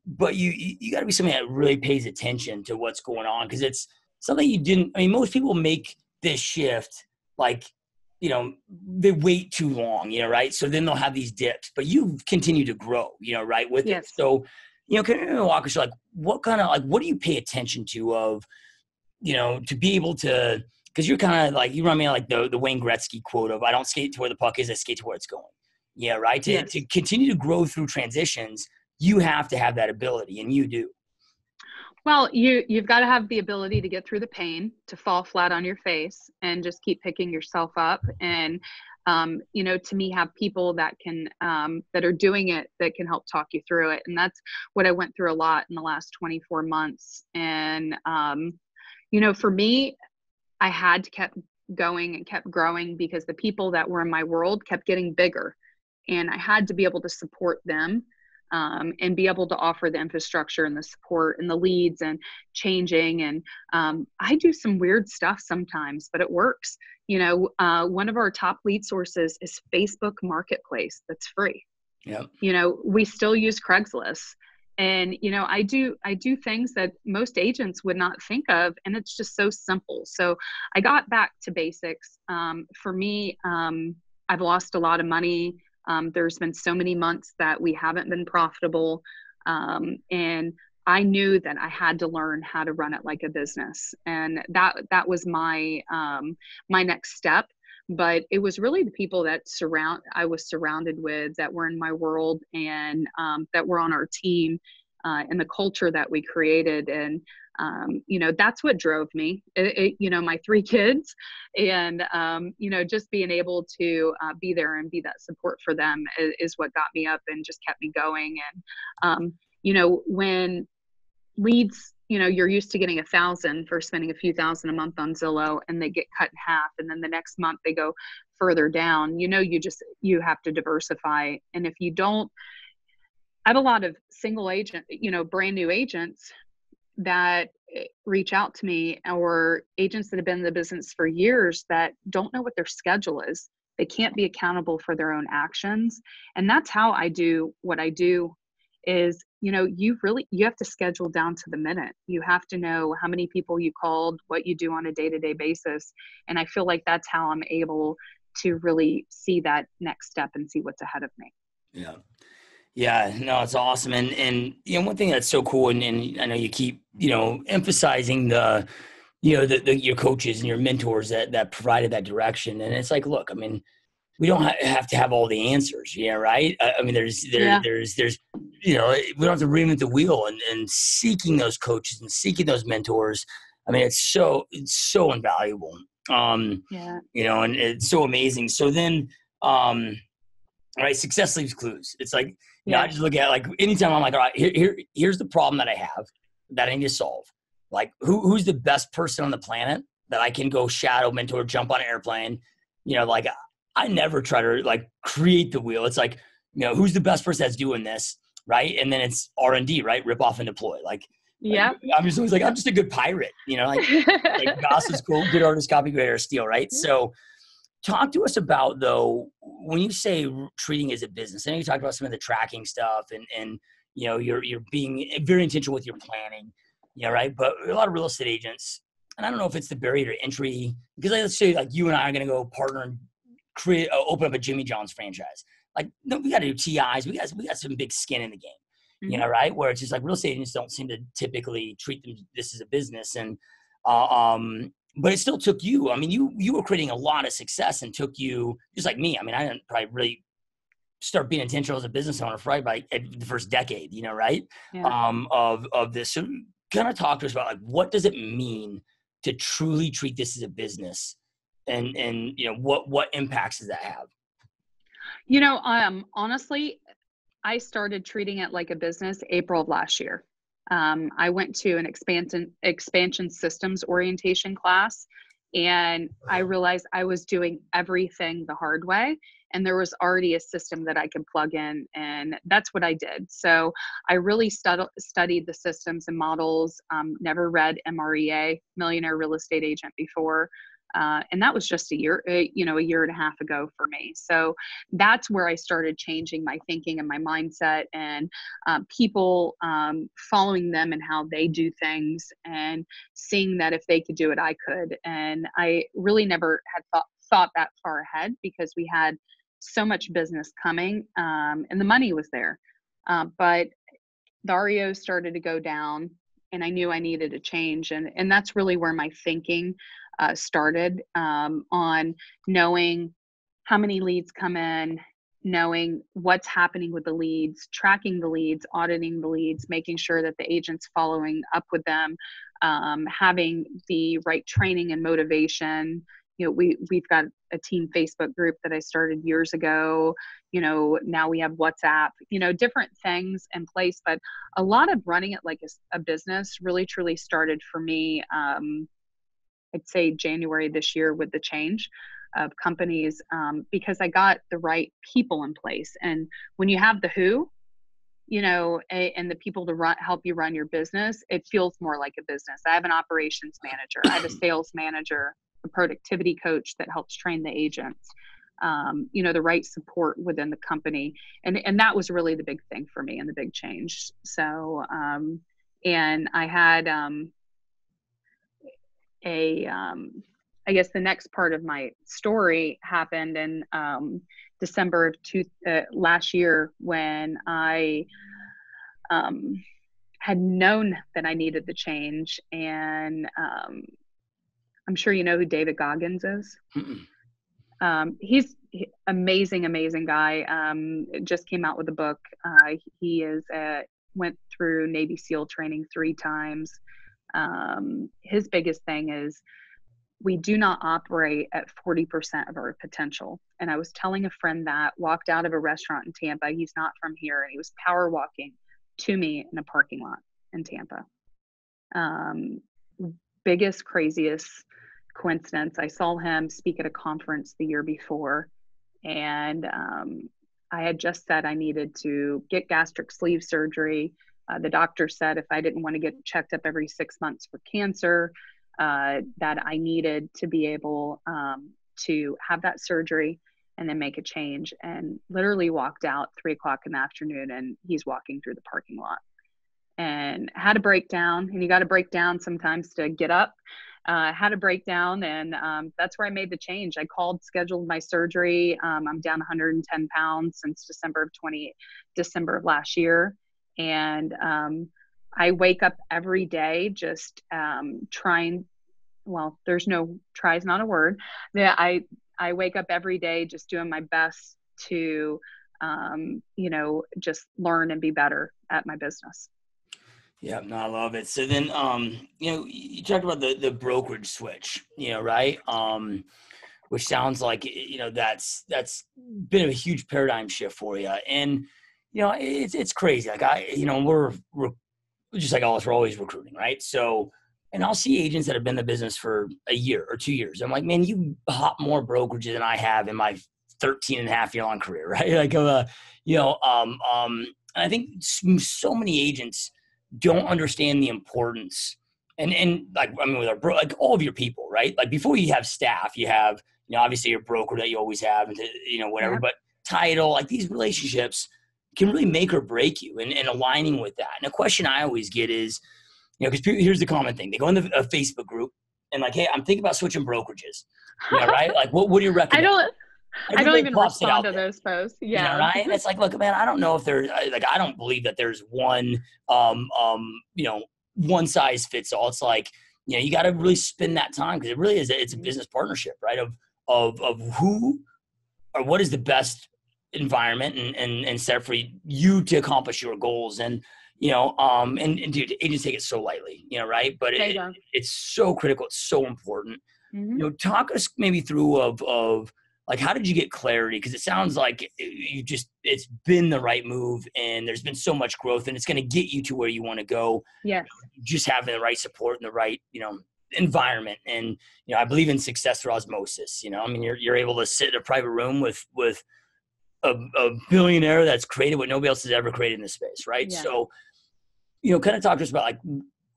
but you got to be somebody that really pays attention to what's going on, because it's something you didn't. I mean, most people make this shift like, they wait too long, right? So then they'll have these dips, but you continue to grow, right, with Yes. it. So, can you walk us through, like, what do you pay attention to of, to be able to, because you're kind of like, you remind me of like the Wayne Gretzky quote of, I don't skate to where the puck is, I skate to where it's going. Yeah, right. Yes. To continue to grow through transitions, you have to have that ability, and you do. Well, you've got to have the ability to get through the pain, to fall flat on your face and just keep picking yourself up. And, to me, have people that can, that are doing it, that can help talk you through it. And that's what I went through a lot in the last 24 months. And, for me, I had to keep going and kept growing because the people that were in my world kept getting bigger. And I had to be able to support them. And be able to offer the infrastructure and the support and the leads and changing. And I do some weird stuff sometimes, but it works. One of our top lead sources is Facebook Marketplace. That's free. Yeah. We still use Craigslist. And, I do things that most agents would not think of. And it's just so simple. So I got back to basics. For me, I've lost a lot of money. There's been so many months that we haven't been profitable. And I knew that I had to learn how to run it like a business. And that was my next step. But it was really the people that I was surrounded with, that were in my world and that were on our team. and the culture that we created. And, that's what drove me, my 3 kids and, just being able to be there and be that support for them is what got me up and just kept me going. And, when leads, you're used to getting 1,000 for spending a few thousand a month on Zillow, and they get cut in half. And then the next month they go further down, you have to diversify. And if you don't, I have a lot of single agent, brand new agents that reach out to me, or agents that have been in the business for years that don't know what their schedule is. They can't be accountable for their own actions. And that's how I do what I do is, you have to schedule down to the minute. You have to know how many people you called, what you do on a day-to-day basis. And I feel like that's how I'm able to really see that next step and see what's ahead of me. Yeah. Yeah, no, it's awesome. And one thing that's so cool, and I know you keep, emphasizing your coaches and your mentors that provided that direction. And it's like, look, I mean, we don't have to have all the answers. Yeah. Right. I mean, there's, we don't have to reinvent the wheel, and seeking those coaches and seeking those mentors. I mean, it's so invaluable. And it's so amazing. So then, all right, success leaves clues. It's like, I just look at, like, anytime I'm like, all right, here's the problem that I have that I need to solve. Like, who's the best person on the planet that I can go shadow, mentor, jump on an airplane? Like, I never try to, like, create the wheel. It's like, who's the best person that's doing this, right? And then it's R&D, right? Rip off and deploy. Like, I'm just always like, I'm just a good pirate, like Goss is cool, good artist, copy, great artist, steal, right? So talk to us about, though, when you say treating as a business. I know you talked about some of the tracking stuff, and you're being very intentional with your planning, right? But a lot of real estate agents, and I don't know if it's the barrier to entry, because let's say, like, you and I are going to go partner and open up a Jimmy John's franchise. Like, no, we got to do TIs. We got some big skin in the game, right? Where it's just like real estate agents don't seem to typically treat this as a business, and but it still took you. I mean, you were creating a lot of success, and took you, just like me. I mean, I didn't probably really start being intentional as a business owner for by the first decade, right? Yeah. Of this. So kind of talk to us about, like, what does it mean to truly treat this as a business, and what impacts does that have? Honestly, I started treating it like a business April of last year. I went to an expansion systems orientation class, and I realized I was doing everything the hard way, and there was already a system that I could plug in, and that's what I did. So I really studied the systems and models, never read MREA, Millionaire Real Estate Agent, before. And that was just a year and a half ago for me. So that's where I started changing my thinking and my mindset, and people following them and how they do things, and seeing that if they could do it, I could. And I really never had thought that far ahead, because we had so much business coming, and the money was there. But the REO started to go down, and I knew I needed a change. And that's really where my thinking started, on knowing how many leads come in, knowing what's happening with the leads, tracking the leads, auditing the leads, making sure that the agent's following up with them, having the right training and motivation. We've got a team Facebook group that I started years ago. Now we have WhatsApp, different things in place. But a lot of running it like a business really truly started for me, I'd say January this year, with the change of companies, because I got the right people in place. And when you have the who, and the people to help you run your business, it feels more like a business. I have an operations manager, I have a sales manager, a productivity coach that helps train the agents, the right support within the company. And that was really the big thing for me, and the big change. So, and I had, I guess the next part of my story happened in December of last year, when I had known that I needed the change. And I'm sure you know who David Goggins is. He's amazing guy. Just came out with a book. He is went through Navy SEAL training 3 times. His biggest thing is we do not operate at 40% of our potential. And I was telling a friend that walked out of a restaurant in Tampa. He's not from here. And he was power walking to me in a parking lot in Tampa. Biggest, craziest coincidence. I saw him speak at a conference the year before. And I had just said I needed to get gastric sleeve surgery. The doctor said if I didn't want to get checked up every 6 months for cancer, that I needed to be able to have that surgery and then make a change, and literally walked out 3:00 in the afternoon, and he's walking through the parking lot and had a breakdown. And you got to break down sometimes to get up. Had a breakdown, and that's where I made the change. I called, scheduled my surgery. I'm down 110 pounds since December of last year. And I wake up every day just trying, well, there's no try is not a word. I wake up every day just doing my best to, just learn and be better at my business. Yeah, no, I love it. So then, you talked about the brokerage switch, right? Which sounds like, that's been a huge paradigm shift for you. And, it's crazy. Like we're just like us, we're always recruiting, right? So, and I'll see agents that have been in the business for a year or 2 years. I'm like, man, you hop more brokerages than I have in my 13 and a half year long career, right? Like, and I think so many agents don't understand the importance. And like, I mean, with like all of your people, right? Like before you have staff, you have, obviously your broker that you always have, and whatever, Yeah. but title, like these relationships can really make or break you, and aligning with that. And a question I always get is, because here's the common thing. They go in a Facebook group and like, hey, I'm thinking about switching brokerages. Right? Like, what do you recommend? I don't even respond to those posts. Yeah. Right? And it's like, look, man, I don't know if there's like, I don't believe that there's one, one size fits all. It's like, you got to really spend that time, because it really is, it's a business partnership, right? Of who or what is the best environment and set for you to accomplish your goals. And, and dude, agents take it so lightly, right? But it's so critical. It's so important. Mm-hmm. Talk us maybe through of like, how did you get clarity? Because it sounds like it's been the right move, and there's been so much growth, and it's going to get you to where you want to go. Yes. Just having the right support and the right, environment. And, I believe in success through osmosis. I mean, you're able to sit in a private room with a billionaire that's created what nobody else has ever created in this space. Right. Yeah. So, kind of talk to us about like,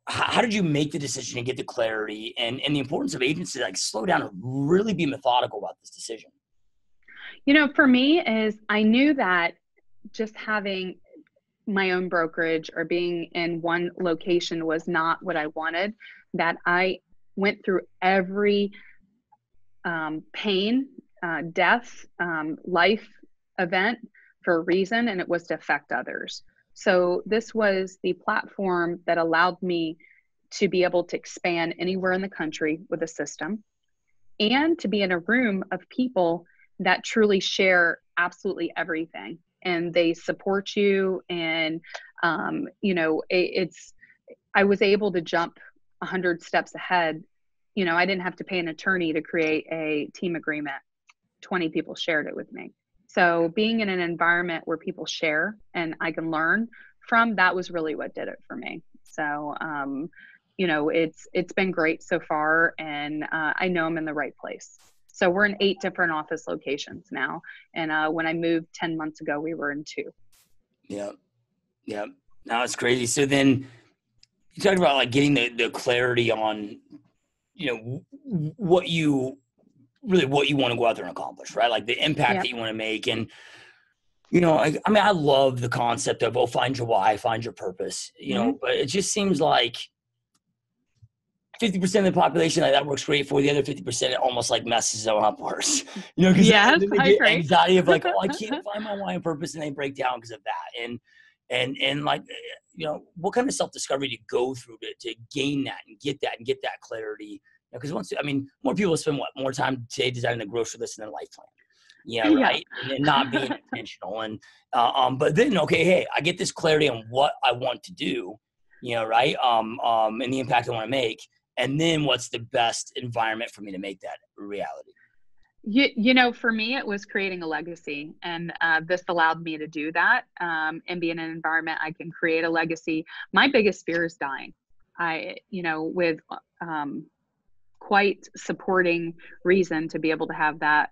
how did you make the decision and get the clarity, and the importance of agents to like slow down and really be methodical about this decision? For me is I knew that just having my own brokerage or being in one location was not what I wanted, that I went through every pain, death, life event for a reason, and it was to affect others. So this was the platform that allowed me to be able to expand anywhere in the country with a system, and to be in a room of people that truly share absolutely everything, and they support you. And, I was able to jump 100 steps ahead. I didn't have to pay an attorney to create a team agreement. 20 people shared it with me. So being in an environment where people share and I can learn from, that was really what did it for me. So, it's been great so far, and I know I'm in the right place. So we're in 8 different office locations now. And when I moved 10 months ago, we were in 2. Yeah. Yeah. Now it's crazy. So then you talked about like getting the clarity on, what you want to go out there and accomplish, right? Like the impact that you want to make. And, I love the concept of, find your why, find your purpose, but it just seems like 50% of the population, like, that works great for. The other 50%, it almost like messes them up worse. Because yes, they get anxiety of like, I can't find my why and purpose, and they break down because of that. And like, what kind of self-discovery do you go through to gain that and get that clarity? Because more people spend more time today designing the grocery list than their life plan. Yeah, right. And not being intentional. And but then okay, hey, I get this clarity on what I want to do, right? And the impact I want to make. And then what's the best environment for me to make that a reality? For me, it was creating a legacy, and this allowed me to do that and be in an environment I can create a legacy. My biggest fear is dying. With quite supporting reason to be able to have that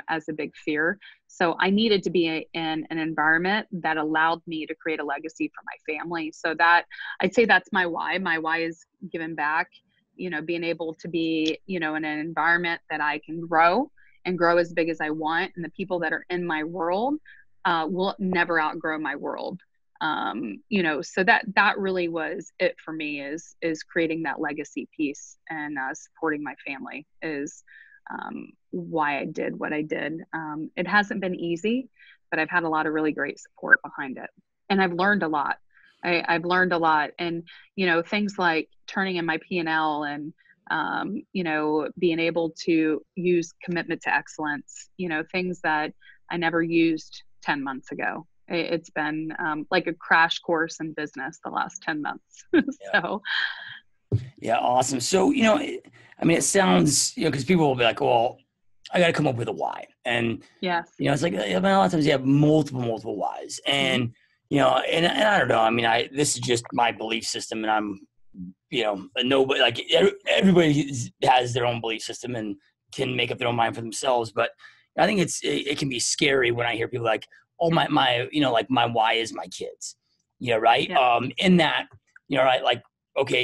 as a big fear. So I needed to be in an environment that allowed me to create a legacy for my family. So that I'd say that's my why. My why is giving back, being able to be, in an environment that I can grow and grow as big as I want. And the people that are in my world will never outgrow my world. So that really was it for me is creating that legacy piece, and supporting my family is why I did what I did. It hasn't been easy, but I've had a lot of really great support behind it, and I've learned a lot. I've learned a lot, and things like turning in my P&L and being able to use commitment to excellence, things that I never used 10 months ago. It's been like a crash course in business the last 10 months. So. Yeah. Awesome. So, it sounds, because people will be like, well, I got to come up with a why. And, yes, it's like, a lot of times you have multiple whys, and, and I don't know. This is just my belief system, and I'm, nobody, like everybody has their own belief system and can make up their own mind for themselves. But I think it can be scary when I hear people like, oh, my my why is my kids, right? Yeah. In that, right, like, okay,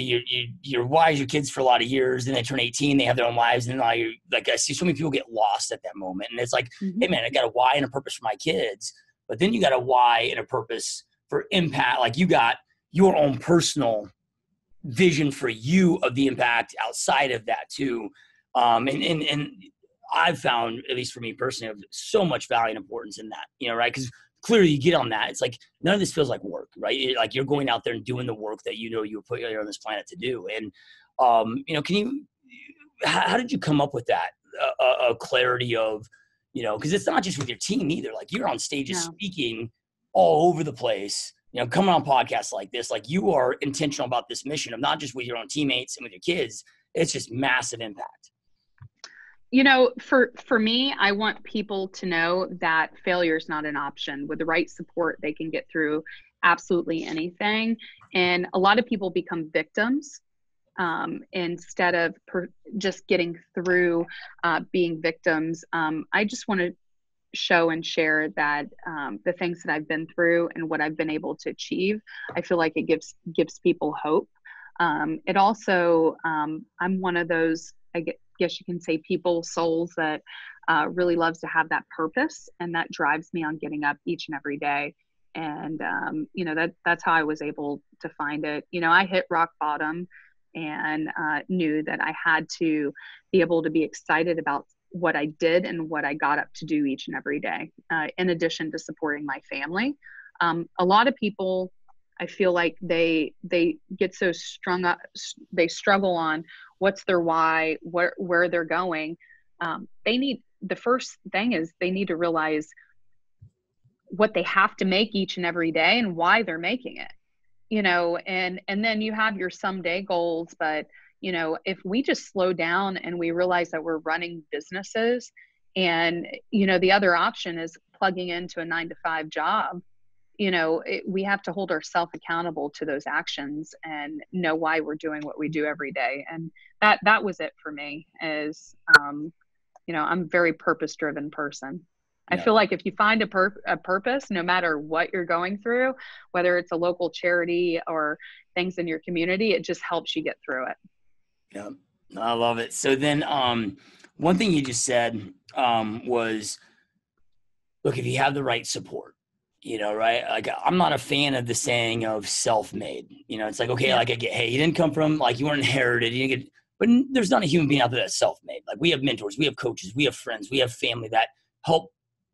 your why is your kids for a lot of years, then they turn 18, they have their own lives, and now you're like, I see so many people get lost at that moment, and it's like, hey man, I got a why and a purpose for my kids, but then you got a why and a purpose for impact, like you got your own personal vision for you of the impact outside of that too, and I've found, at least for me personally, of so much value and importance in that, right? Because clearly you get on that. It's like, none of this feels like work, right? Like you're going out there and doing the work that you were put here on this planet to do. And, how did you come up with that a clarity of, because it's not just with your team either. Like you're on stages speaking all over the place, coming on podcasts like this, like you are intentional about this mission of not just with your own teammates and with your kids. It's just massive impact. For me, I want people to know that failure is not an option. With the right support, they can get through absolutely anything. And a lot of people become victims instead of just getting through being victims. I just want to show and share that the things that I've been through and what I've been able to achieve, I feel like it gives people hope. It also, I'm one of those, I guess you can say, people, souls that really loves to have that purpose, and that drives me on getting up each and every day. And that's how I was able to find it. I hit rock bottom and knew that I had to be able to be excited about what I did and what I got up to do each and every day, in addition to supporting my family. A lot of people, I feel like they get so strung up, they struggle on what's their why, where they're going. The first thing is they need to realize what they have to make each and every day and why they're making it, and then you have your someday goals. But, if we just slow down and we realize that we're running businesses, and, the other option is plugging into a 9-to-5 job, we have to hold ourselves accountable to those actions and know why we're doing what we do every day. And that was it for me. Is I'm a very purpose-driven person. Yeah. I feel like if you find a purpose, no matter what you're going through, whether it's a local charity or things in your community, it just helps you get through it. Yeah, I love it. So then one thing you just said was, look, if you have the right support, right? Like, I'm not a fan of the saying of self-made. It's like, okay, like I get, hey, you didn't come from, like, you weren't inherited. You didn't get, but there's not a human being out there that's self-made. Like, we have mentors, we have coaches, we have friends, we have family that help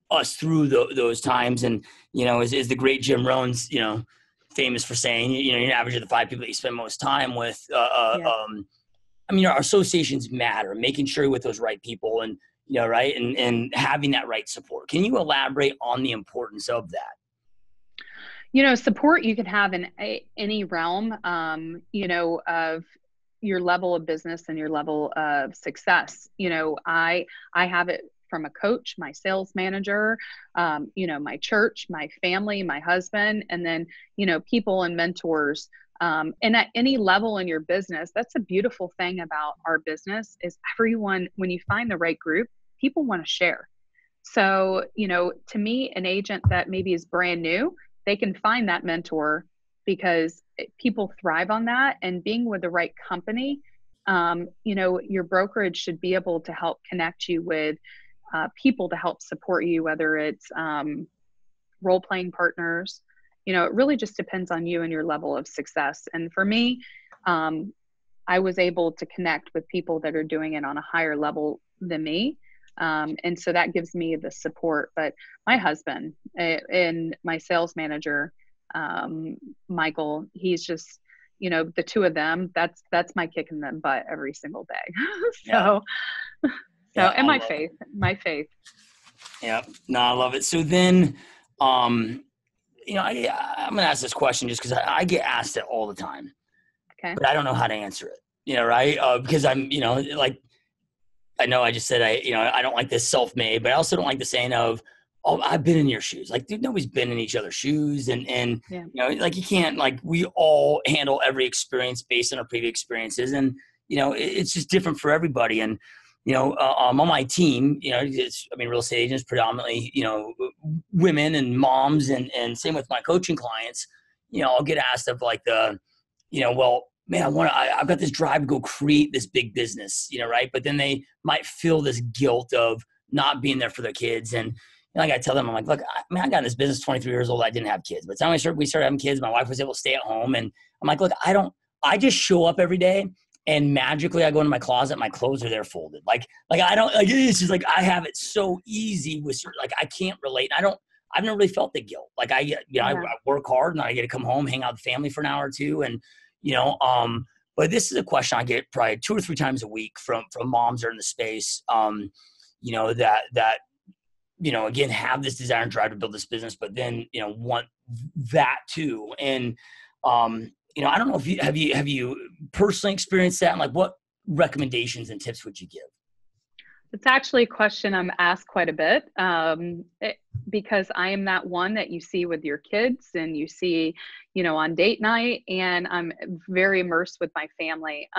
us through those times. And, is the great Jim Rohn's, famous for saying, you're an average of the 5 people that you spend most time with. Our associations matter, making sure you're with those right people. And, right? And having that right support. Can you elaborate on the importance of that? Support you can have in any realm, of your level of business and your level of success. I have it from a coach, my sales manager, my church, my family, my husband, and then, people and mentors. And at any level in your business, that's a beautiful thing about our business is everyone, when you find the right group, people want to share. So, to me, an agent that maybe is brand new, they can find that mentor because people thrive on that. And being with the right company, your brokerage should be able to help connect you with people to help support you, whether it's role-playing partners. It really just depends on you and your level of success. And for me, I was able to connect with people that are doing it on a higher level than me. And so that gives me the support. But my husband and my sales manager, Michael, he's just, the two of them, that's my kick in the butt every single day. And my faith. Yeah, no, I love it. So then, I'm going to ask this question just because I get asked it all the time, but I don't know how to answer it, right? Because I'm, like, I know I just said, I don't like this self-made, but I also don't like the saying of, oh, I've been in your shoes. Like, dude, nobody's been in each other's shoes. And like, you can't, like, we all handle every experience based on our previous experiences. And, it's just different for everybody. And, on my team, real estate agents predominantly, women and moms, and same with my coaching clients, I'll get asked of like well, man, I've got this drive to go create this big business, right? But then they might feel this guilt of not being there for their kids. And I got to tell them, I'm like, look, I got in this business 23 years old. I didn't have kids. By the time we started having kids, my wife was able to stay at home. And I'm like, look, I just show up every day and magically I go into my closet, my clothes are there folded. Like I don't, like, it's just like, I have it so easy with, like, I can't relate. I've never really felt the guilt. Like I work hard and I get to come home, hang out with family for an hour or two. And, but this is a question I get probably 2 or 3 times a week from moms that are in the space, that again, have this desire and drive to build this business, but then, want that too. And, I don't know if have you personally experienced that, and like what recommendations and tips would you give? It's actually a question I'm asked quite a bit, because I am that one that you see with your kids and you see, on date night, and I'm very immersed with my family.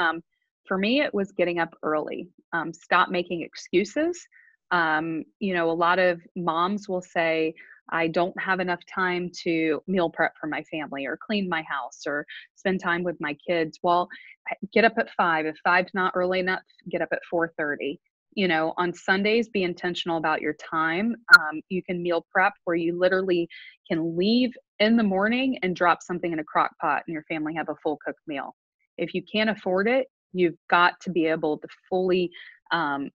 For me, it was getting up early. Stop making excuses. A lot of moms will say, I don't have enough time to meal prep for my family or clean my house or spend time with my kids. Well, get up at 5. If 5's not early enough, get up at 4:30. On Sundays, be intentional about your time. You can meal prep where you literally can leave in the morning and drop something in a crock pot and your family have a full cooked meal. If you can't afford it, you've got to be able to fully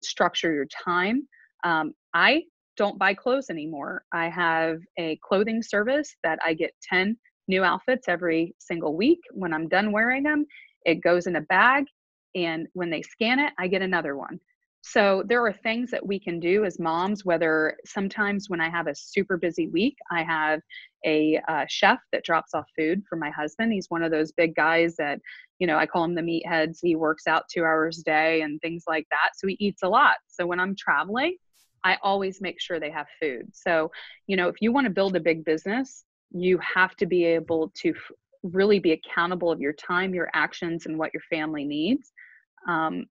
structure your time. I don't buy clothes anymore. I have a clothing service that I get 10 new outfits every single week. When I'm done wearing them, it goes in a bag. And when they scan it, I get another one. So there are things that we can do as moms, whether sometimes when I have a super busy week, I have a chef that drops off food for my husband. He's one of those big guys that, I call him the meatheads. He works out 2 hours a day and things like that. So he eats a lot. So when I'm traveling, I always make sure they have food. So, if you want to build a big business, you have to be able to really be accountable of your time, your actions, and what your family needs. And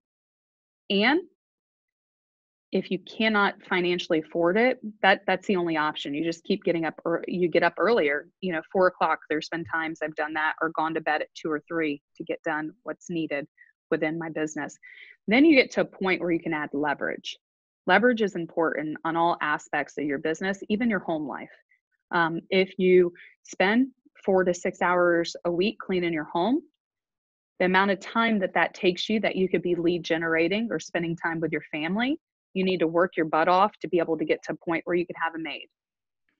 if you cannot financially afford it, that's the only option. You just keep getting up, or you get up earlier, 4 o'clock. There's been times I've done that, or gone to bed at 2 or 3 to get done what's needed within my business. Then you get to a point where you can add leverage. Leverage is important on all aspects of your business, even your home life. If you spend 4 to 6 hours a week cleaning your home, the amount of time that takes you that you could be lead generating or spending time with your family, you need to work your butt off to be able to get to a point where you could have a maid.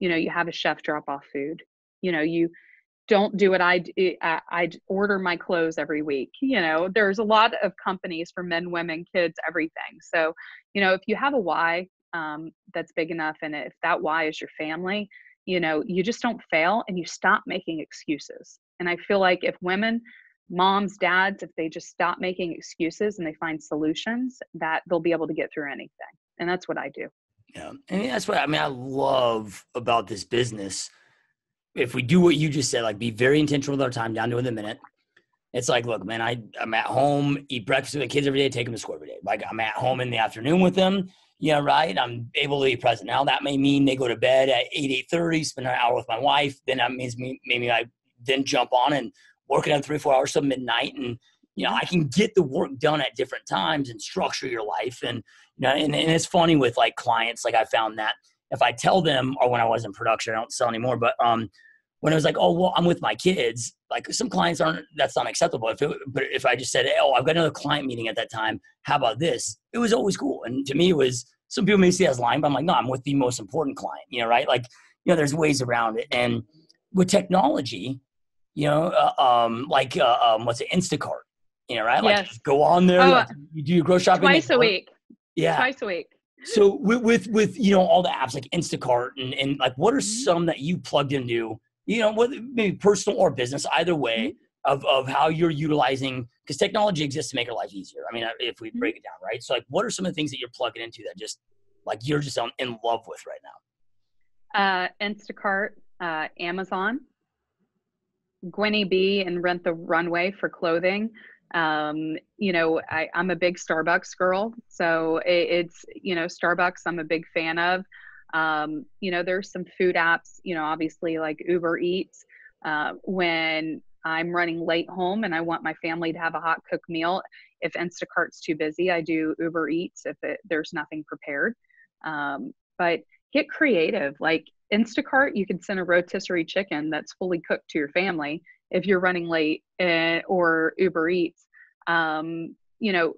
You have a chef drop off food. You don't do what I do. I order my clothes every week. You know, there's a lot of companies for men, women, kids, everything. So, you know, if you have a why that's big enough, and if that why is your family, you know, you just don't fail and you stop making excuses. And I feel like if women, moms, dads, if they just stop making excuses and they find solutions, that they'll be able to get through anything. And that's what I do. Yeah. I mean, that's what I love about this business. If we do what you just said, like be very intentional with our time, down to the minute. It's like, look, man, I'm at home, eat breakfast with the kids every day, take them to school every day. Like I'm at home in the afternoon with them. Yeah, right. I'm able to be present. Now that may mean they go to bed at 8:30, spend an hour with my wife. Then that means maybe I then jump on and work another 3-4 hours till midnight. And, you know, I can get the work done at different times and structure your life. And, you know, and it's funny with like clients, like I found that if I tell them, or when I was in production, I don't sell anymore, but when it was like, oh, well, I'm with my kids, like some clients that's not acceptable. But if I just said, hey, oh, I've got another client meeting at that time, how about this? It was always cool. And to me, it was, some people may see it as lying, but I'm like, no, I'm with the most important client, you know, right? Like, you know, there's ways around it. And with technology, you know, what's it, Instacart, you know, right? Like Yes. go on there, like, you do your grocery shopping. Twice a week. Yeah. Twice a week. So with, you know, all the apps like Instacart and like, what are some that you plugged into, you know, whether maybe personal or business, either way, of how you're utilizing, because technology exists to make our life easier. I mean, if we break it down, right? So like, what are some of the things that you're plugging into that just like you're just in love with right now? Instacart, Amazon, Gwenny B and Rent the Runway for clothing. You know, I'm a big Starbucks girl. So it's, you know, Starbucks I'm a big fan of. You know, there's some food apps, you know, obviously like Uber Eats. When I'm running late home and I want my family to have a hot cooked meal, if Instacart's too busy, I do Uber Eats if there's nothing prepared. But get creative. Like Instacart, you can send a rotisserie chicken that's fully cooked to your family if you're running late, or Uber Eats. You know,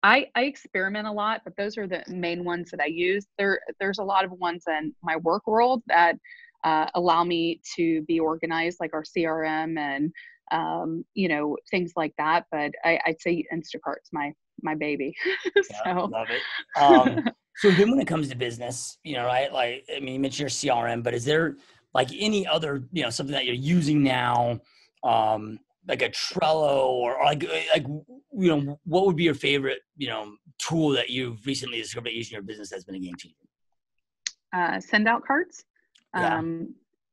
I experiment a lot, but those are the main ones that I use. There's a lot of ones in my work world that allow me to be organized, like our CRM and you know, things like that. But I'd say Instacart's my baby. Yeah, love it. So then when it comes to business, you know, right? Like, I mean, you mentioned your CRM, but is there like any other, you know, something that you're using now, like a Trello or like, you know, what would be your favorite, you know, tool that you've recently discovered that you use in your business that's been a game changer? Send out cards. Yeah.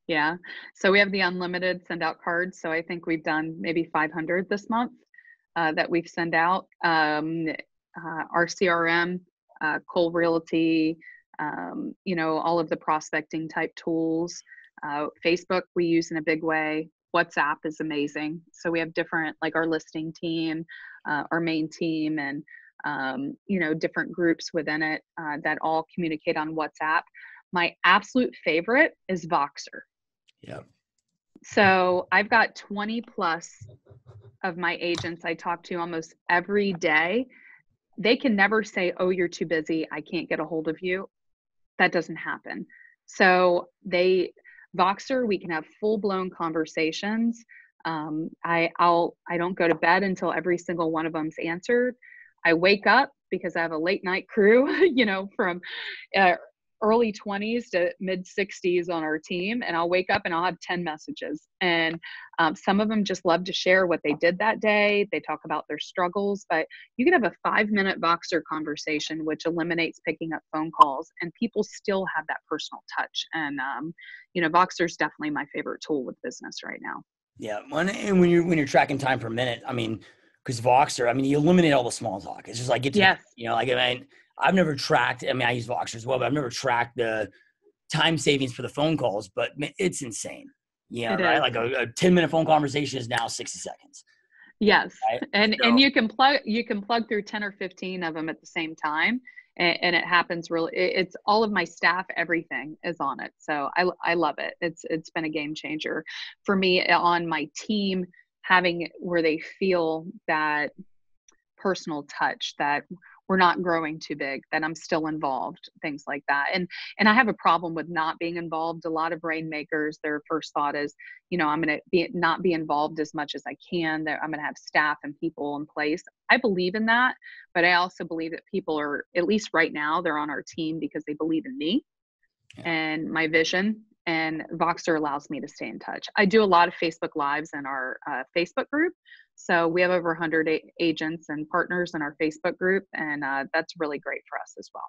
Yeah. So we have the unlimited send out cards. So I think we've done maybe 500 this month that we've sent out. Our CRM, Cold Realty, you know, all of the prospecting type tools. Facebook we use in a big way. WhatsApp is amazing. So we have different, like our listing team, our main team, and you know, different groups within it that all communicate on WhatsApp. My absolute favorite is Voxer. Yeah. So I've got 20 plus of my agents I talk to almost every day. They can never say, oh, you're too busy, I can't get a hold of you. That doesn't happen. So Voxer, we can have full-blown conversations. I don't go to bed until every single one of them's answered. I wake up because I have a late night crew, you know, from early 20s to mid 60s on our team. And I'll wake up and I'll have 10 messages. And some of them just love to share what they did that day. They talk about their struggles, but you can have a 5-minute Voxer conversation, which eliminates picking up phone calls, and people still have that personal touch. And, you know, Voxer is definitely my favorite tool with business right now. Yeah. And when you're tracking time per minute, I mean, because Voxer, I mean, you eliminate all the small talk. It's just like, you know, like, I mean, I've never tracked, I mean, I use Voxer as well, but I've never tracked the time savings for the phone calls, but it's insane. Yeah. Right. Like a 10-minute phone conversation is now 60 seconds. Yes. Right? And you can plug through 10 or 15 of them at the same time. And it happens really, it's all of my staff, everything is on it. So I love it. It's been a game changer for me on my team, having where they feel that personal touch, that we're not growing too big, that I'm still involved, things like that. And I have a problem with not being involved. A lot of rainmakers, their first thought is, I'm going to not be involved as much as I can, that I'm going to have staff and people in place. I believe in that, but I also believe that people are, at least right now, they're on our team because they believe in me and my vision, and Voxer allows me to stay in touch. I do a lot of Facebook Lives in our Facebook group. So we have over 100 agents and partners in our Facebook group, and that's really great for us as well.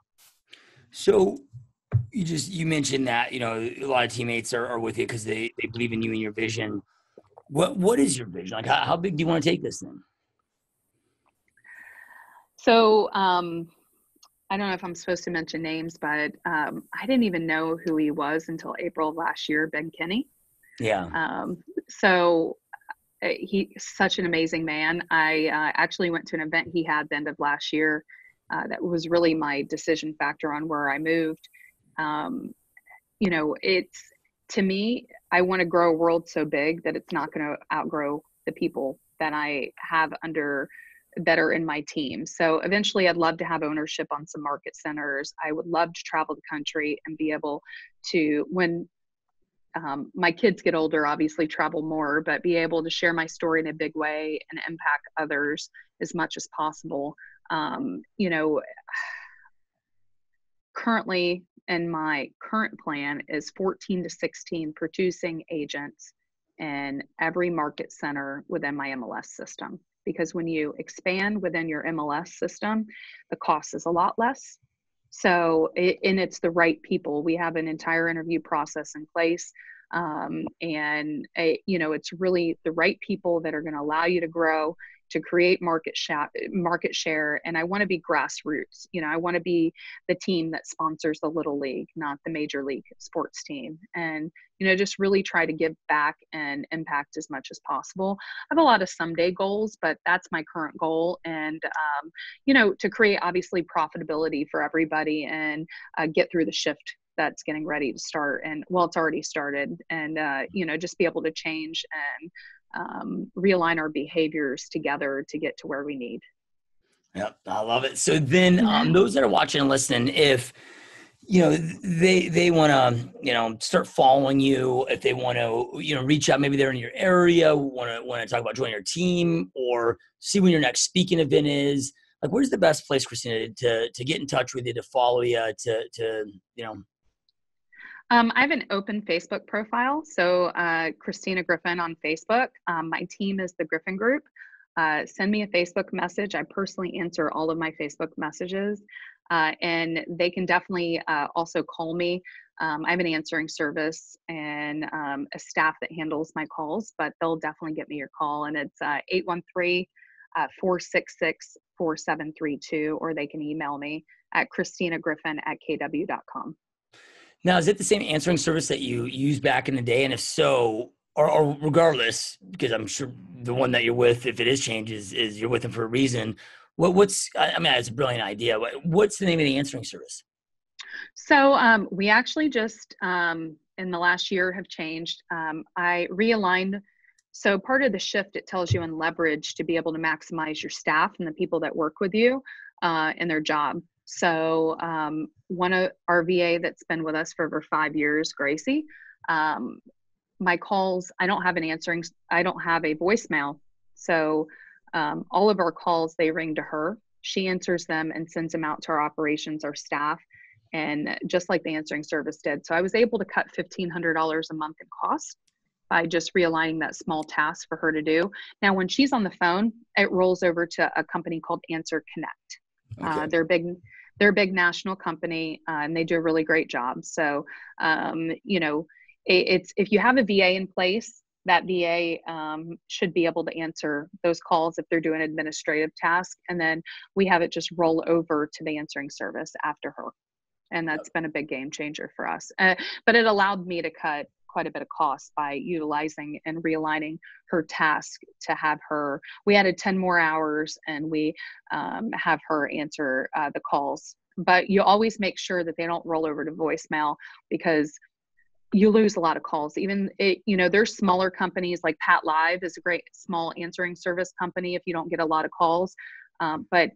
So you mentioned that, a lot of teammates are with you because they believe in you and your vision. What is your vision? Like, how big do you want to take this thing? So, I don't know if I'm supposed to mention names, but I didn't even know who he was until April of last year, Ben Kinney. Yeah. So he's such an amazing man. I actually went to an event he had the end of last year. That was really my decision factor on where I moved. It's, to me, I want to grow a world so big that it's not going to outgrow the people that I have that are in my team. So eventually I'd love to have ownership on some market centers. I would love to travel the country and be able to, when my kids get older, obviously travel more, but be able to share my story in a big way and impact others as much as possible. Currently, in my current plan is 14 to 16 producing agents in every market center within my MLS system. Because when you expand within your MLS system, the cost is a lot less. So, and it's the right people. We have an entire interview process in place. It's really the right people that are going to allow you to grow, to create market share. And I want to be grassroots. I want to be the team that sponsors the little league, not the major league sports team. And, just really try to give back and impact as much as possible. I have a lot of someday goals, but that's my current goal. And, to create obviously profitability for everybody and get through the shift that's getting ready to start. And it's already started. And, just be able to change and realign our behaviors together to get to where we need. Yep, I love it. So then those that are watching and listening, if they want to start following you, if they want to reach out, maybe they're in your area, want to talk about joining your team or see when your next speaking event is, like, where's the best place, Christina, to get in touch with you, to follow you, I have an open Facebook profile. So Christina Griffin on Facebook. My team is the Griffin Group. Send me a Facebook message. I personally answer all of my Facebook messages. And they can definitely also call me. I have an answering service and a staff that handles my calls, but they'll definitely get me your call. And it's 813-466-4732, or they can email me at christinagriffin@kw.com. Now, is it the same answering service that you used back in the day? And if so, or regardless, because I'm sure the one that you're with, if it is changes, is you're with them for a reason. It's a brilliant idea. What's the name of the answering service? So we actually just in the last year have changed. I realigned. So part of the shift, it tells you in leverage to be able to maximize your staff and the people that work with you in their job. So one of our VA that's been with us for over 5 years, Gracie, my calls, I don't have a voicemail. So all of our calls, they ring to her. She answers them and sends them out to our operations, our staff, and just like the answering service did. So I was able to cut $1,500 a month in cost by just realigning that small task for her to do. Now, when she's on the phone, it rolls over to a company called Answer Connect. Okay. They're a big national company, and they do a really great job. So, it's, if you have a VA in place, that VA should be able to answer those calls if they're doing an administrative task. And then we have it just roll over to the answering service after her. And that's been a big game changer for us. But it allowed me to cut quite a bit of cost by utilizing and realigning her task to have her. We added 10 more hours, and we have her answer the calls. But you always make sure that they don't roll over to voicemail, because you lose a lot of calls. Even there's smaller companies like Pat Live is a great small answering service company if you don't get a lot of calls. But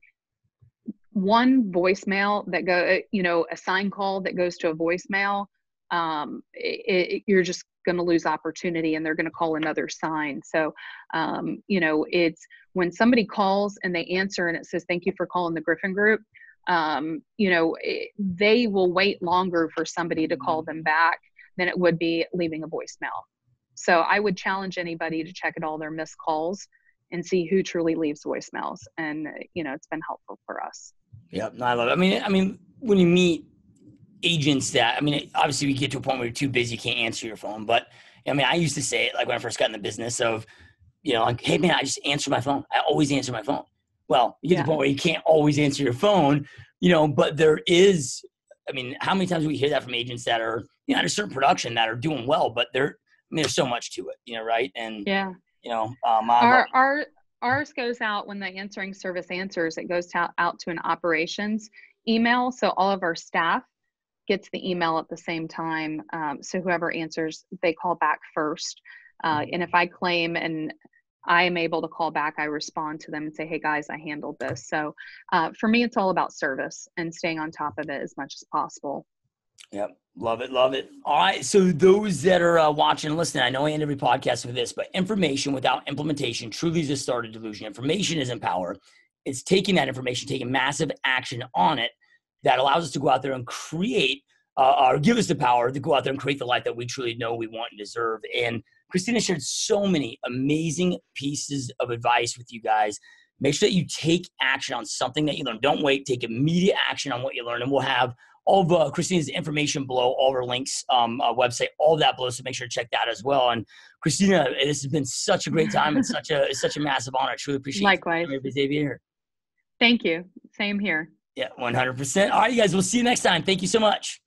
one voicemail that a sign call that goes to a voicemail, you're just going to lose opportunity, and they're going to call another sign. So, it's when somebody calls and they answer and it says, "Thank you for calling the Griffin Group." They will wait longer for somebody to call them back than it would be leaving a voicemail. So I would challenge anybody to check at all their missed calls and see who truly leaves voicemails. And, it's been helpful for us. Yeah, no, I love it. I mean, when you meet agents that, obviously we get to a point where you're too busy, you can't answer your phone. But I used to say it like when I first got in the business of, like, hey man, I just answer my phone. I always answer my phone. Well, you get to the point where you can't always answer your phone, but there is, how many times do we hear that from agents that are, at a certain production that are doing well, but there's so much to it, right? And, yeah, ours goes out when the answering service answers, it goes out to an operations email. So all of our staff gets the email at the same time. So whoever answers, they call back first. And if I claim and I am able to call back, I respond to them and say, hey guys, I handled this. So for me, it's all about service and staying on top of it as much as possible. Yep. Love it. Love it. All right. So those that are watching and listening, I know I end every podcast with this, but information without implementation truly is a starter delusion. Information isn't power. It's taking that information, taking massive action on it that allows us to go out there and create or give us the power to go out there and create the life that we truly know we want and deserve. And Christina shared so many amazing pieces of advice with you guys. Make sure that you take action on something that you learn. Don't wait. Take immediate action on what you learn. And we'll have all of Christina's information below, all of her links, website, all of that below. So make sure to check that as well. And Christina, this has been such a great time and such a massive honor. I truly appreciate it. Likewise. Here. Thank you. Same here. Yeah, 100%. All right, you guys, we'll see you next time. Thank you so much.